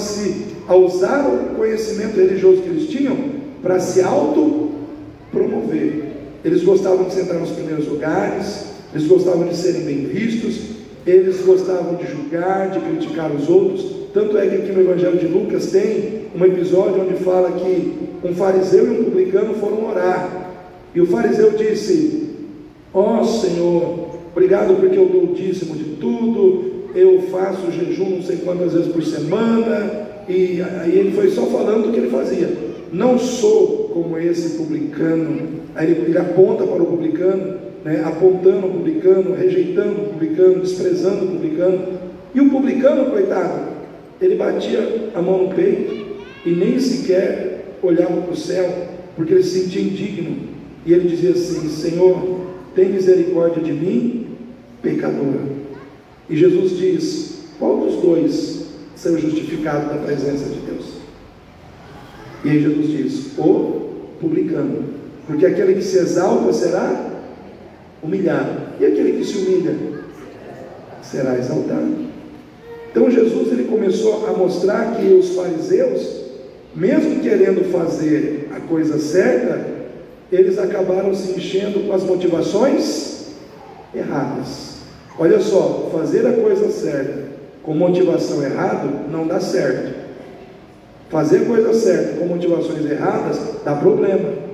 a usar o conhecimento religioso que eles tinham para se autopromover. Eles gostavam de sentar nos primeiros lugares, eles gostavam de serem bem vistos, eles gostavam de julgar, de criticar os outros. Tanto é que aqui no Evangelho de Lucas tem um episódio onde fala que um fariseu e um publicano foram orar, e o fariseu disse: ó Senhor, obrigado porque eu dou o dízimo de tudo, eu faço jejum não sei quantas vezes por semana. E aí ele foi só falando o que ele fazia. Não sou como esse publicano. Aí ele aponta para o publicano, né, apontando o publicano, rejeitando o publicano, desprezando o publicano. E o publicano, coitado, ele batia a mão no peito e nem sequer olhava para o céu, porque ele se sentia indigno. E ele dizia assim: Senhor, tem misericórdia de mim, pecador. E Jesus diz: qual dos dois saiu justificado da presença de Deus? E aí Jesus diz: o publicano, porque aquele que se exalta será humilhado, e aquele que se humilha será exaltado. Então Jesus, ele começou a mostrar que os fariseus, mesmo querendo fazer a coisa certa, eles acabaram se enchendo com as motivações erradas. Olha só, fazer a coisa certa com motivação errada não dá certo. Fazer a coisa certa com motivações erradas dá problema.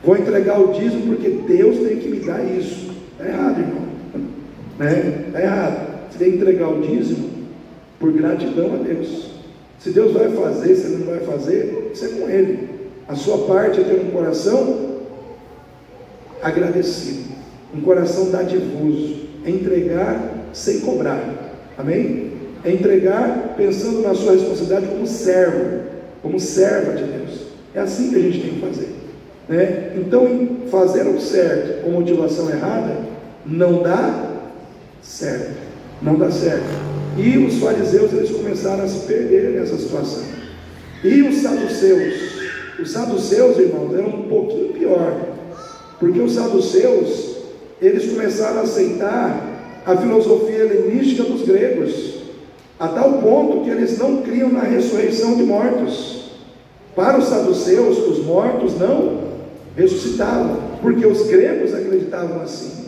Vou entregar o dízimo porque Deus tem que me dar isso. Está errado, irmão, né? Está errado. Você tem que entregar o dízimo por gratidão a Deus. Se Deus vai fazer, se Ele não vai fazer, isso é com Ele. A sua parte é ter um coração agradecido, um coração dadivoso, é entregar sem cobrar. Amém? É entregar pensando na sua responsabilidade como servo, como serva de Deus. É assim que a gente tem que fazer, né? Então, fazer o certo com motivação errada não dá certo. Não dá certo. E os fariseus, eles começaram a se perder nessa situação. E os saduceus, irmãos, eram um pouquinho pior, porque os saduceus, eles começaram a aceitar a filosofia helenística dos gregos, a tal ponto que eles não criam na ressurreição de mortos. Para os saduceus, os mortos não ressuscitavam, porque os gregos acreditavam assim.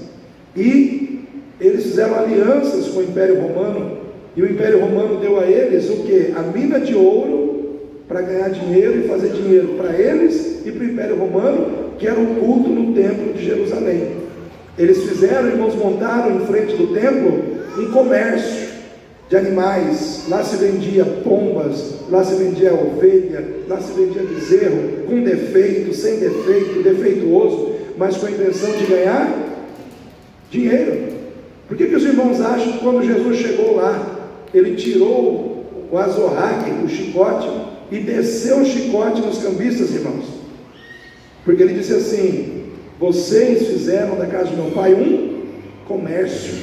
E eles fizeram alianças com o Império Romano, e o Império Romano deu a eles o que? A mina de ouro para ganhar dinheiro e fazer dinheiro para eles e para o Império Romano, que era o culto no templo de Jerusalém. Eles fizeram, irmãos, montaram em frente do templo um comércio de animais. Lá se vendia pombas, lá se vendia ovelha, lá se vendia bezerro, com defeito, sem defeito, defeituoso, mas com a intenção de ganhar dinheiro. Por que os irmãos acham que quando Jesus chegou lá, ele tirou o azorraque, o chicote, e desceu o chicote nos cambistas, irmãos? Porque ele disse assim: vocês fizeram da casa de meu pai um comércio.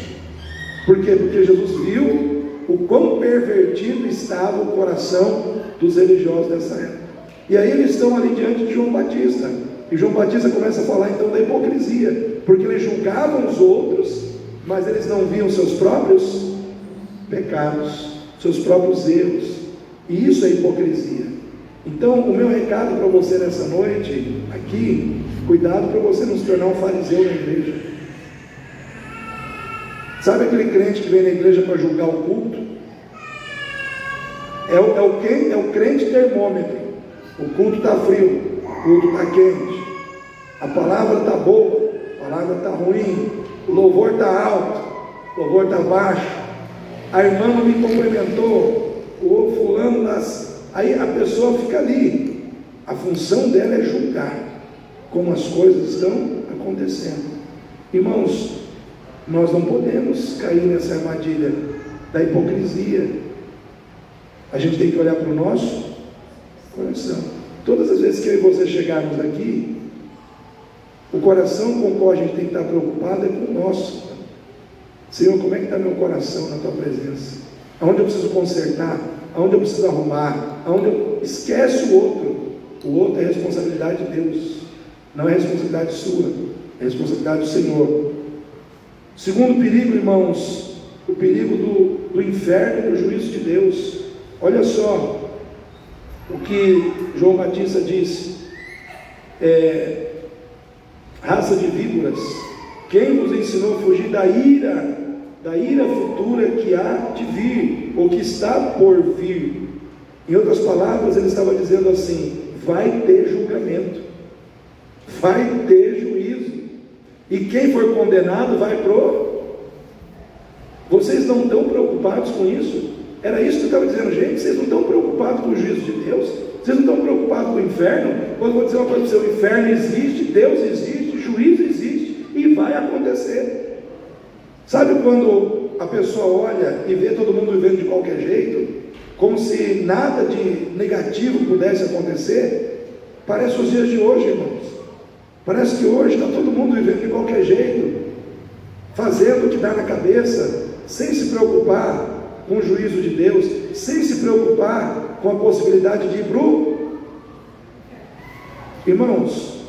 Por quê? Porque Jesus viu o quão pervertido estava o coração dos religiosos dessa época. E aí eles estão ali diante de João Batista, e João Batista começa a falar então da hipocrisia, porque eles julgavam os outros, mas eles não viam seus próprios pecados, seus próprios erros, e isso é hipocrisia. Então o meu recado para você nessa noite aqui: cuidado para você não se tornar um fariseu na igreja. Sabe aquele crente que vem na igreja para julgar o culto? É o crente termômetro. O culto está frio, o culto está quente, a palavra está boa, a palavra está ruim, o louvor está alto, o louvor está baixo, a irmã não me cumprimentou, o fulano aí a pessoa fica ali. A função dela é julgar como as coisas estão acontecendo. Irmãos, nós não podemos cair nessa armadilha da hipocrisia. A gente tem que olhar para o nosso coração. Todas as vezes que eu e você chegarmos aqui, o coração com o qual a gente tem que estar preocupado é com o nosso. Senhor, como é que está meu coração na tua presença? Aonde eu preciso consertar? Aonde eu preciso arrumar? Esquece o outro. O outro é responsabilidade de Deus, não é responsabilidade sua, é responsabilidade do Senhor. Segundo perigo, irmãos, o perigo do inferno e do juízo de Deus. Olha só o que João Batista disse: raça de víboras, quem vos ensinou a fugir da ira futura que há de vir, ou que está por vir? Em outras palavras, ele estava dizendo assim: vai ter julgamento, vai ter juízo, e quem for condenado vai Vocês não estão preocupados com isso? Era isso que eu estava dizendo, gente. Vocês não estão preocupados com o juízo de Deus? Vocês não estão preocupados com o inferno? Quando eu vou dizer uma coisa para você: o inferno existe, Deus existe, juízo existe, e vai acontecer. Sabe quando a pessoa olha e vê todo mundo vivendo de qualquer jeito, como se nada de negativo pudesse acontecer? Parece os dias de hoje, irmãos. Parece que hoje está todo mundo vivendo de qualquer jeito, fazendo o que dá na cabeça, sem se preocupar com o juízo de Deus, sem se preocupar com a possibilidade de ir para o... Irmãos,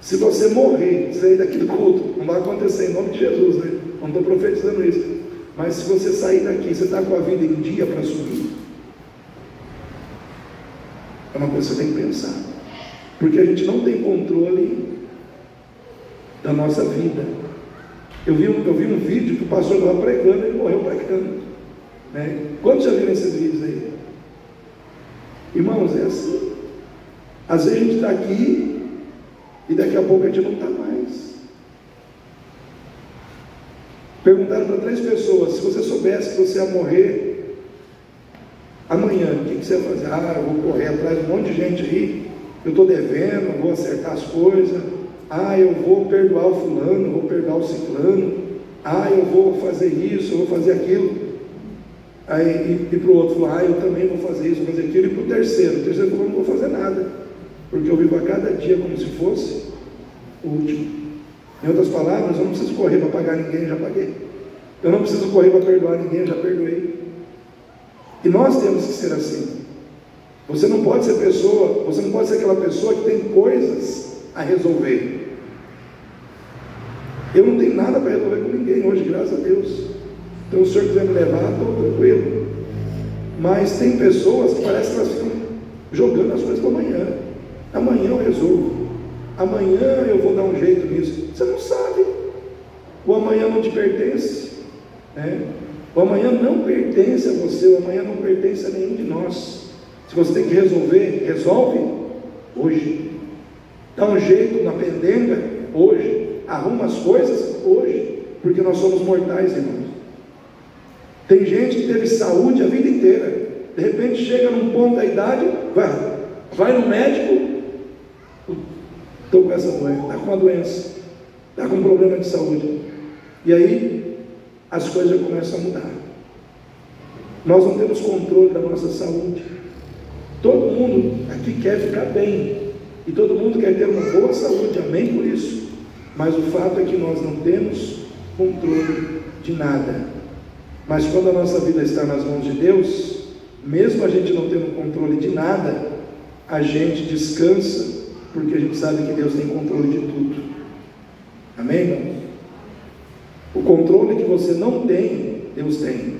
se você morrer, sair daqui do culto, não vai acontecer em nome de Jesus, né? Não estou profetizando isso, mas se você sair daqui, você está com a vida em dia para subir? É uma coisa que você tem que pensar, porque a gente não tem controle da nossa vida. Eu vi um vídeo que o pastor estava pregando, ele morreu pregando, né? Quantos já viram esses vídeos aí? Irmãos, é assim. Às vezes a gente está aqui e daqui a pouco a gente não está mais. Perguntaram para 3 pessoas: se você soubesse que você ia morrer amanhã, o que você ia fazer? Eu vou correr atrás de um monte de gente aí, eu estou devendo, vou acertar as coisas, eu vou perdoar o fulano, vou perdoar o ciclano, eu vou fazer isso, eu vou fazer aquilo. Aí, e para o outro falou: eu também vou fazer isso, vou fazer aquilo. E para o terceiro falou: não vou fazer nada, porque eu vivo a cada dia como se fosse o último. Em outras palavras, eu não preciso correr para pagar ninguém, já paguei. Eu não preciso correr para perdoar ninguém, já perdoei. E nós temos que ser assim. Você não pode ser aquela pessoa que tem coisas a resolver. Eu não tenho nada para resolver com ninguém hoje, graças a Deus. Então, se o Senhor quiser me levar, estou tranquilo. Mas tem pessoas que parece que elas ficam jogando as coisas para amanhã. Amanhã eu resolvo, amanhã eu vou dar um jeito nisso. Você não sabe. O amanhã não te pertence, né? O amanhã não pertence a você, o amanhã não pertence a nenhum de nós. Se você tem que resolver, resolve hoje. Dá um jeito na pendenga hoje. Arruma as coisas hoje, porque nós somos mortais, irmãos. Tem gente que teve saúde a vida inteira, de repente chega num ponto da idade, vai no médico: estou com essa doença, está com uma doença, está com um problema de saúde. E aí as coisas já começam a mudar. Nós não temos controle da nossa saúde. Todo mundo aqui quer ficar bem, e todo mundo quer ter uma boa saúde, amém por isso. Mas o fato é que nós não temos controle de nada. Mas quando a nossa vida está nas mãos de Deus, mesmo a gente não tendo controle de nada, a gente descansa, porque a gente sabe que Deus tem controle de tudo. Amém, irmãos? O controle que você não tem, Deus tem.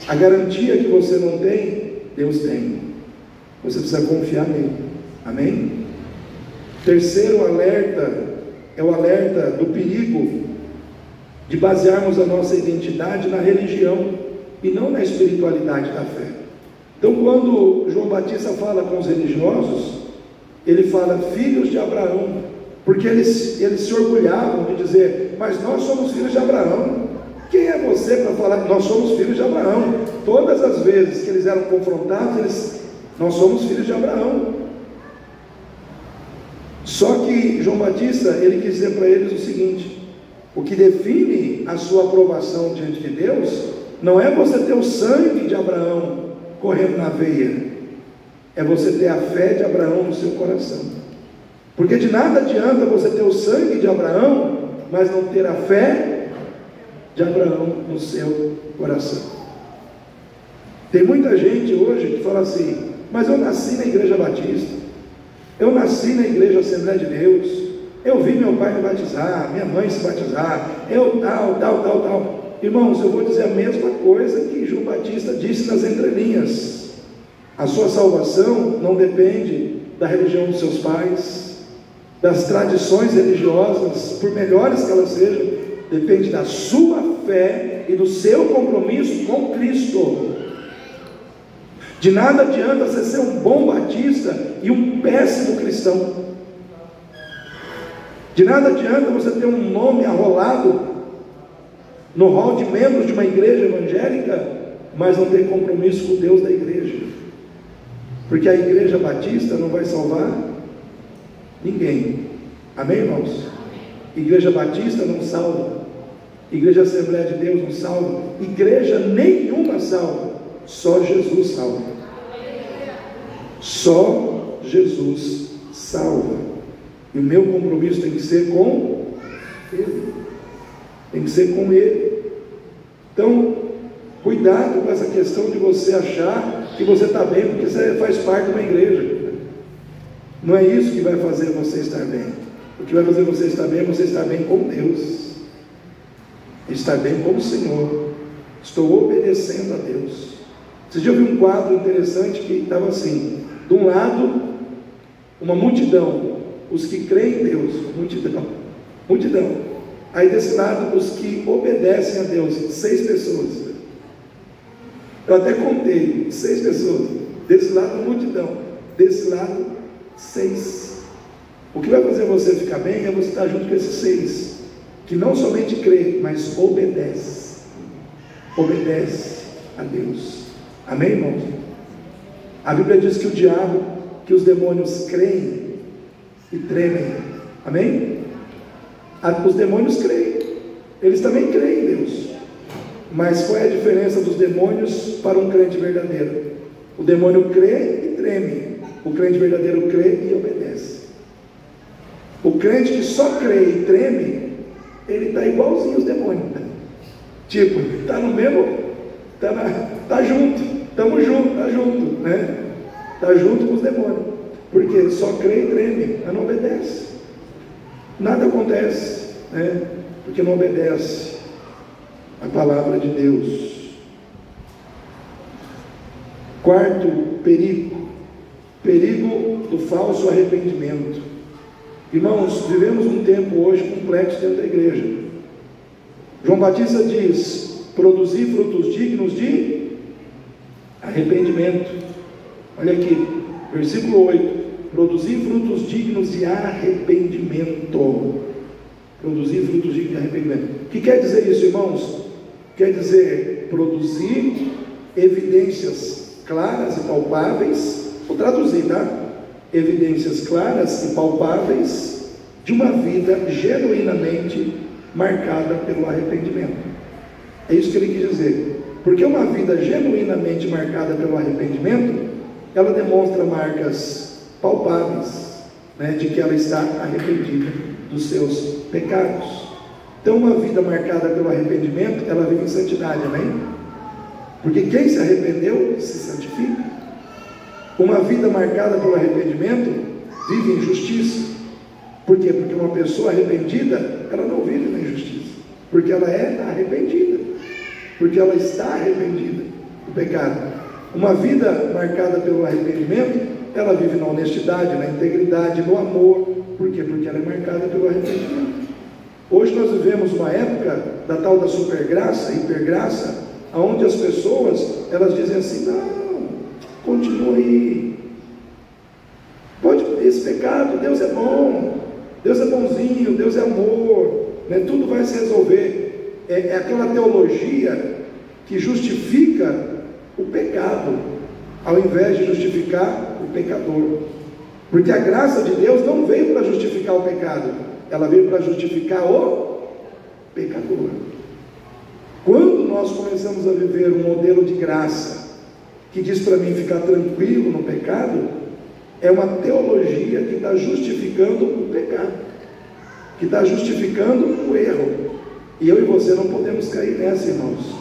A garantia que você não tem, Deus tem. Você precisa confiar nele. Amém? Terceiro alerta é o alerta do perigo de basearmos a nossa identidade na religião e não na espiritualidade da fé. Então, quando João Batista fala com os religiosos, ele fala filhos de Abraão, porque eles se orgulhavam de dizer, mas nós somos filhos de Abraão. Quem é você para falar que nós somos filhos de Abraão? Todas as vezes que eles eram confrontados, nós somos filhos de Abraão. Só que João Batista, ele quis dizer para eles o seguinte: o que define a sua aprovação diante de Deus não é você ter o sangue de Abraão correndo na veia, é você ter a fé de Abraão no seu coração. Porque de nada adianta você ter o sangue de Abraão, mas não ter a fé de Abraão no seu coração. Tem muita gente hoje que fala assim, mas eu nasci na igreja batista, eu nasci na igreja Assembleia de Deus, eu vi meu pai me batizar, minha mãe se batizar, eu tal. Irmãos, eu vou dizer a mesma coisa que João Batista disse nas entrelinhas. A sua salvação não depende da religião dos seus pais, das tradições religiosas, por melhores que elas sejam, depende da sua fé e do seu compromisso com Cristo. De nada adianta você ser um bom batista e um péssimo cristão. De nada adianta você ter um nome arrolado no hall de membros de uma igreja evangélica, mas não ter compromisso com o Deus da igreja. Porque a igreja batista não vai salvar ninguém. Amém, irmãos? Igreja batista não salva, igreja Assembleia de Deus não salva, igreja nenhuma salva, só Jesus salva. Só Jesus salva. E o meu compromisso tem que ser com Ele. Tem que ser com Ele. Então, cuidado com essa questão de você achar que você está bem porque você faz parte de uma igreja. Não é isso que vai fazer você estar bem. O que vai fazer você estar bem é você estar bem com Deus, estar bem com o Senhor. Estou obedecendo a Deus. Você já viu um quadro interessante que estava assim: de um lado, uma multidão, os que creem em Deus, multidão. Aí desse lado, os que obedecem a Deus, 6 pessoas. Eu até contei, 6 pessoas. Desse lado, multidão. Desse lado, 6. O que vai fazer você ficar bem é você estar junto com esses 6, que não somente crê, mas obedece a Deus. Amém, irmãos? A Bíblia diz que o diabo, que os demônios creem e tremem. Amém? Os demônios creem, eles também creem em Deus. Mas qual é a diferença dos demônios para um crente verdadeiro? O demônio crê e treme, o crente verdadeiro crê e obedece. O crente que só crê e treme, ele está igualzinho aos demônios. Tipo, está no mesmo, está junto, estamos juntos, está junto, né? Está junto com os demônios, porque só crê e treme, mas não obedece. Nada acontece, né? Porque não obedece a palavra de Deus. Quarto perigo do falso arrependimento. Irmãos, vivemos um tempo hoje complexo dentro da igreja. João Batista diz: produzir frutos dignos de arrependimento. Olha aqui, versículo 8: produzir frutos dignos de arrependimento. Produzir frutos dignos de arrependimento. O que quer dizer isso, irmãos? Quer dizer produzir evidências claras e palpáveis. Vou traduzir, tá? Evidências claras e palpáveis de uma vida genuinamente marcada pelo arrependimento. É isso que ele quis dizer. Porque uma vida genuinamente marcada pelo arrependimento, ela demonstra marcas palpáveis, né, de que ela está arrependida dos seus pecados. Então, uma vida marcada pelo arrependimento, ela vive em santidade, amém? Porque quem se arrependeu, se santifica. Uma vida marcada pelo arrependimento, vive em justiça. Por quê? Porque uma pessoa arrependida, ela não vive na injustiça, porque ela é arrependida, porque ela está arrependida do pecado. Uma vida marcada pelo arrependimento, ela vive na honestidade, na integridade, no amor. Por quê? Porque ela é marcada pelo arrependimento. Hoje nós vivemos uma época da tal da supergraça, hipergraça, onde as pessoas, elas dizem assim: não, continua aí, pode esse pecado, Deus é bom, Deus é bonzinho, Deus é amor, né? Tudo vai se resolver. É aquela teologia que justifica o pecado, ao invés de justificar o pecador. Porque a graça de Deus não veio para justificar o pecado, ela veio para justificar o pecador. Quando nós começamos a viver um modelo de graça, que diz para mim ficar tranquilo no pecado, é uma teologia que está justificando o pecado, que está justificando o erro. E eu e você não podemos cair nessa, irmãos.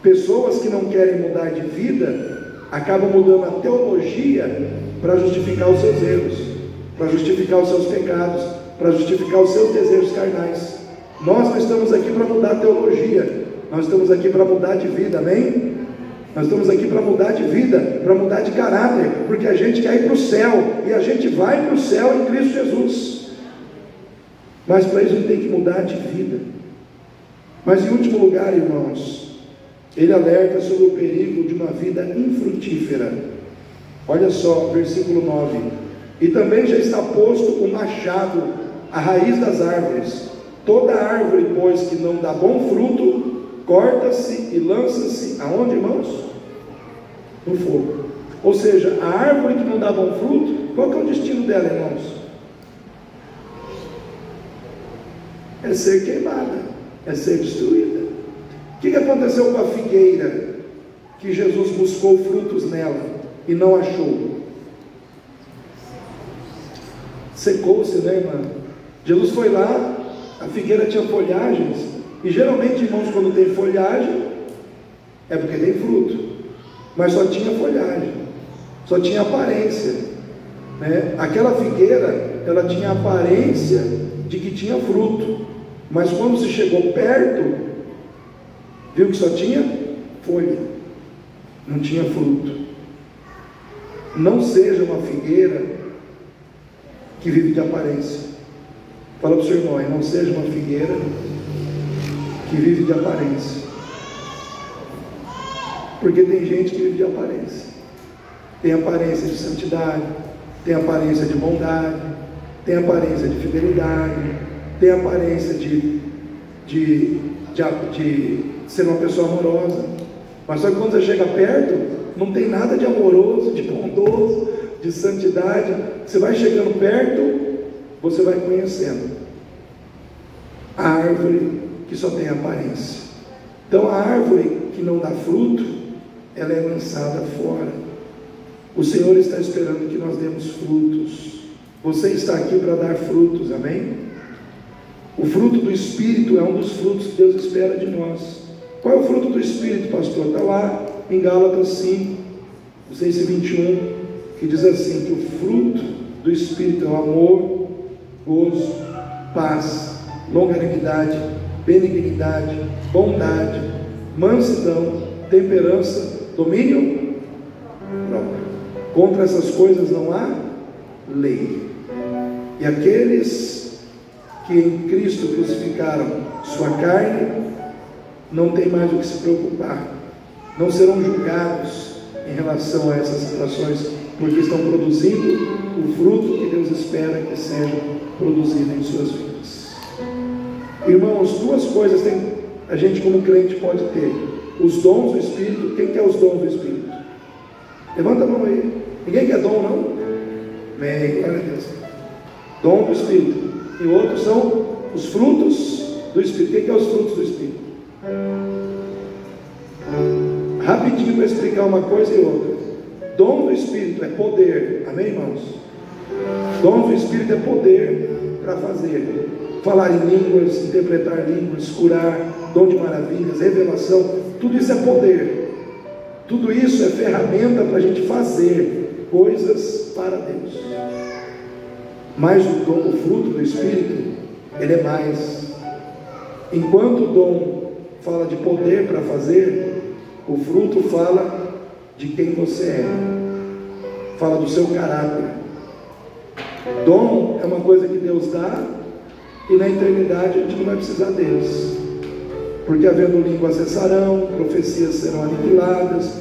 Pessoas que não querem mudar de vida, acabam mudando a teologia para justificar os seus erros, para justificar os seus pecados, para justificar os seus desejos carnais. Nós não estamos aqui para mudar a teologia, nós estamos aqui para mudar de vida, amém? Nós estamos aqui para mudar de vida, para mudar de caráter, porque a gente quer ir para o céu, e a gente vai para o céu em Cristo Jesus. Mas para isso a gente tem que mudar de vida. Mas em último lugar, irmãos, ele alerta sobre o perigo de uma vida infrutífera. Olha só, versículo 9: e também já está posto o machado à raiz das árvores. Toda árvore, pois, que não dá bom fruto, corta-se e lança-se, aonde, irmãos? No fogo. Ou seja, a árvore que não dá bom fruto, qual que é o destino dela, irmãos? É ser queimada, é ser destruída. O que aconteceu com a figueira, que Jesus buscou frutos nela e não achou? Secou-se, né, irmã? Jesus foi lá, a figueira tinha folhagens, e geralmente, irmãos, quando tem folhagem, é porque tem fruto, mas só tinha folhagem, só tinha aparência, né? Aquela figueira, ela tinha aparência de que tinha fruto, mas quando se chegou perto, viu que só tinha folha, não tinha fruto. Não seja uma figueira que vive de aparência. Fala para o seu irmão, não seja uma figueira que vive de aparência. Porque tem gente que vive de aparência. Tem aparência de santidade, tem aparência de bondade, tem aparência de fidelidade, tem aparência de ser uma pessoa amorosa. Mas só que quando você chega perto, não tem nada de amoroso, de bondoso, de santidade. Você vai chegando perto, você vai conhecendo a árvore que só tem aparência. Então a árvore que não dá fruto, ela é lançada fora. O Senhor está esperando que nós demos frutos. Você está aqui para dar frutos, amém? O fruto do Espírito é um dos frutos que Deus espera de nós. Qual é o fruto do Espírito, pastor? Está lá em Gálatas 5, 6 e 21, que diz assim, que o fruto do Espírito é o amor, gozo, paz, longanimidade, benignidade, bondade, mansidão, temperança, domínio próprio. Contra essas coisas não há lei. E aqueles que em Cristo crucificaram sua carne, não tem mais o que se preocupar, não serão julgados em relação a essas situações, porque estão produzindo o fruto que Deus espera que seja produzido em suas vidas. Irmãos, duas coisas a gente como crente pode ter: os dons do Espírito. Quem quer os dons do Espírito? Levanta a mão aí. Ninguém quer dom, não? Amém, glória a Deus. Dom do Espírito. E outros são os frutos do Espírito. Quem quer os frutos do Espírito? rapidinho para explicar uma coisa e outra. Dom do Espírito é poder, amém, irmãos? Dom do Espírito é poder para fazer, falar em línguas, interpretar línguas, curar, dom de maravilhas, revelação, tudo isso é poder, tudo isso é ferramenta para a gente fazer coisas para Deus. Mas o fruto do Espírito, ele é mais. Enquanto o dom fala de poder para fazer, o fruto fala de quem você é, fala do seu caráter. Dom é uma coisa que Deus dá, e na eternidade a gente não vai precisar deles, porque havendo línguas cessarão, profecias serão aniquiladas.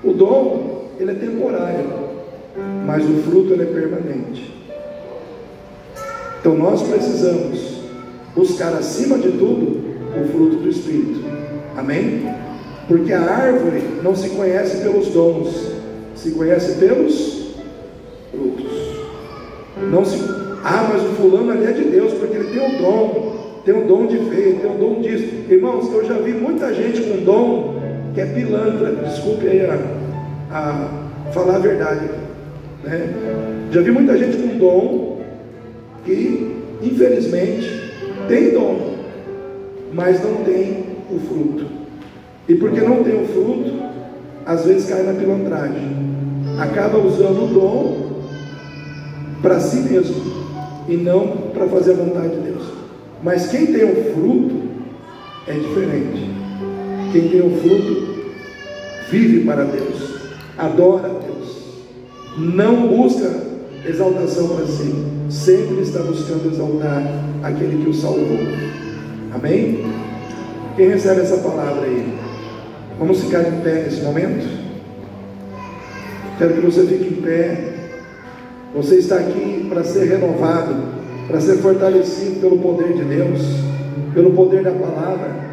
O dom, ele é temporário, mas o fruto, ele é permanente. Então nós precisamos buscar acima de tudo o fruto do Espírito, amém? Porque a árvore não se conhece pelos dons, se conhece pelos frutos. Não se, mas o fulano ali é de Deus, porque ele tem o dom de ver, tem o dom disso. Irmãos, eu já vi muita gente com dom que é pilantra, desculpe aí a falar a verdade, né? Já vi muita gente com dom que, infelizmente, tem dom, mas não tem o fruto. E porque não tem o fruto, às vezes cai na pilantragem, acaba usando o dom para si mesmo e não para fazer a vontade de Deus. Mas quem tem o fruto é diferente. Quem tem o fruto vive para Deus, adora a Deus, não busca exaltação para si, sempre está buscando exaltar aquele que o salvou. Amém? Quem recebe essa palavra aí? Vamos ficar em pé nesse momento? Quero que você fique em pé. Você está aqui para ser renovado, para ser fortalecido pelo poder de Deus, pelo poder da palavra.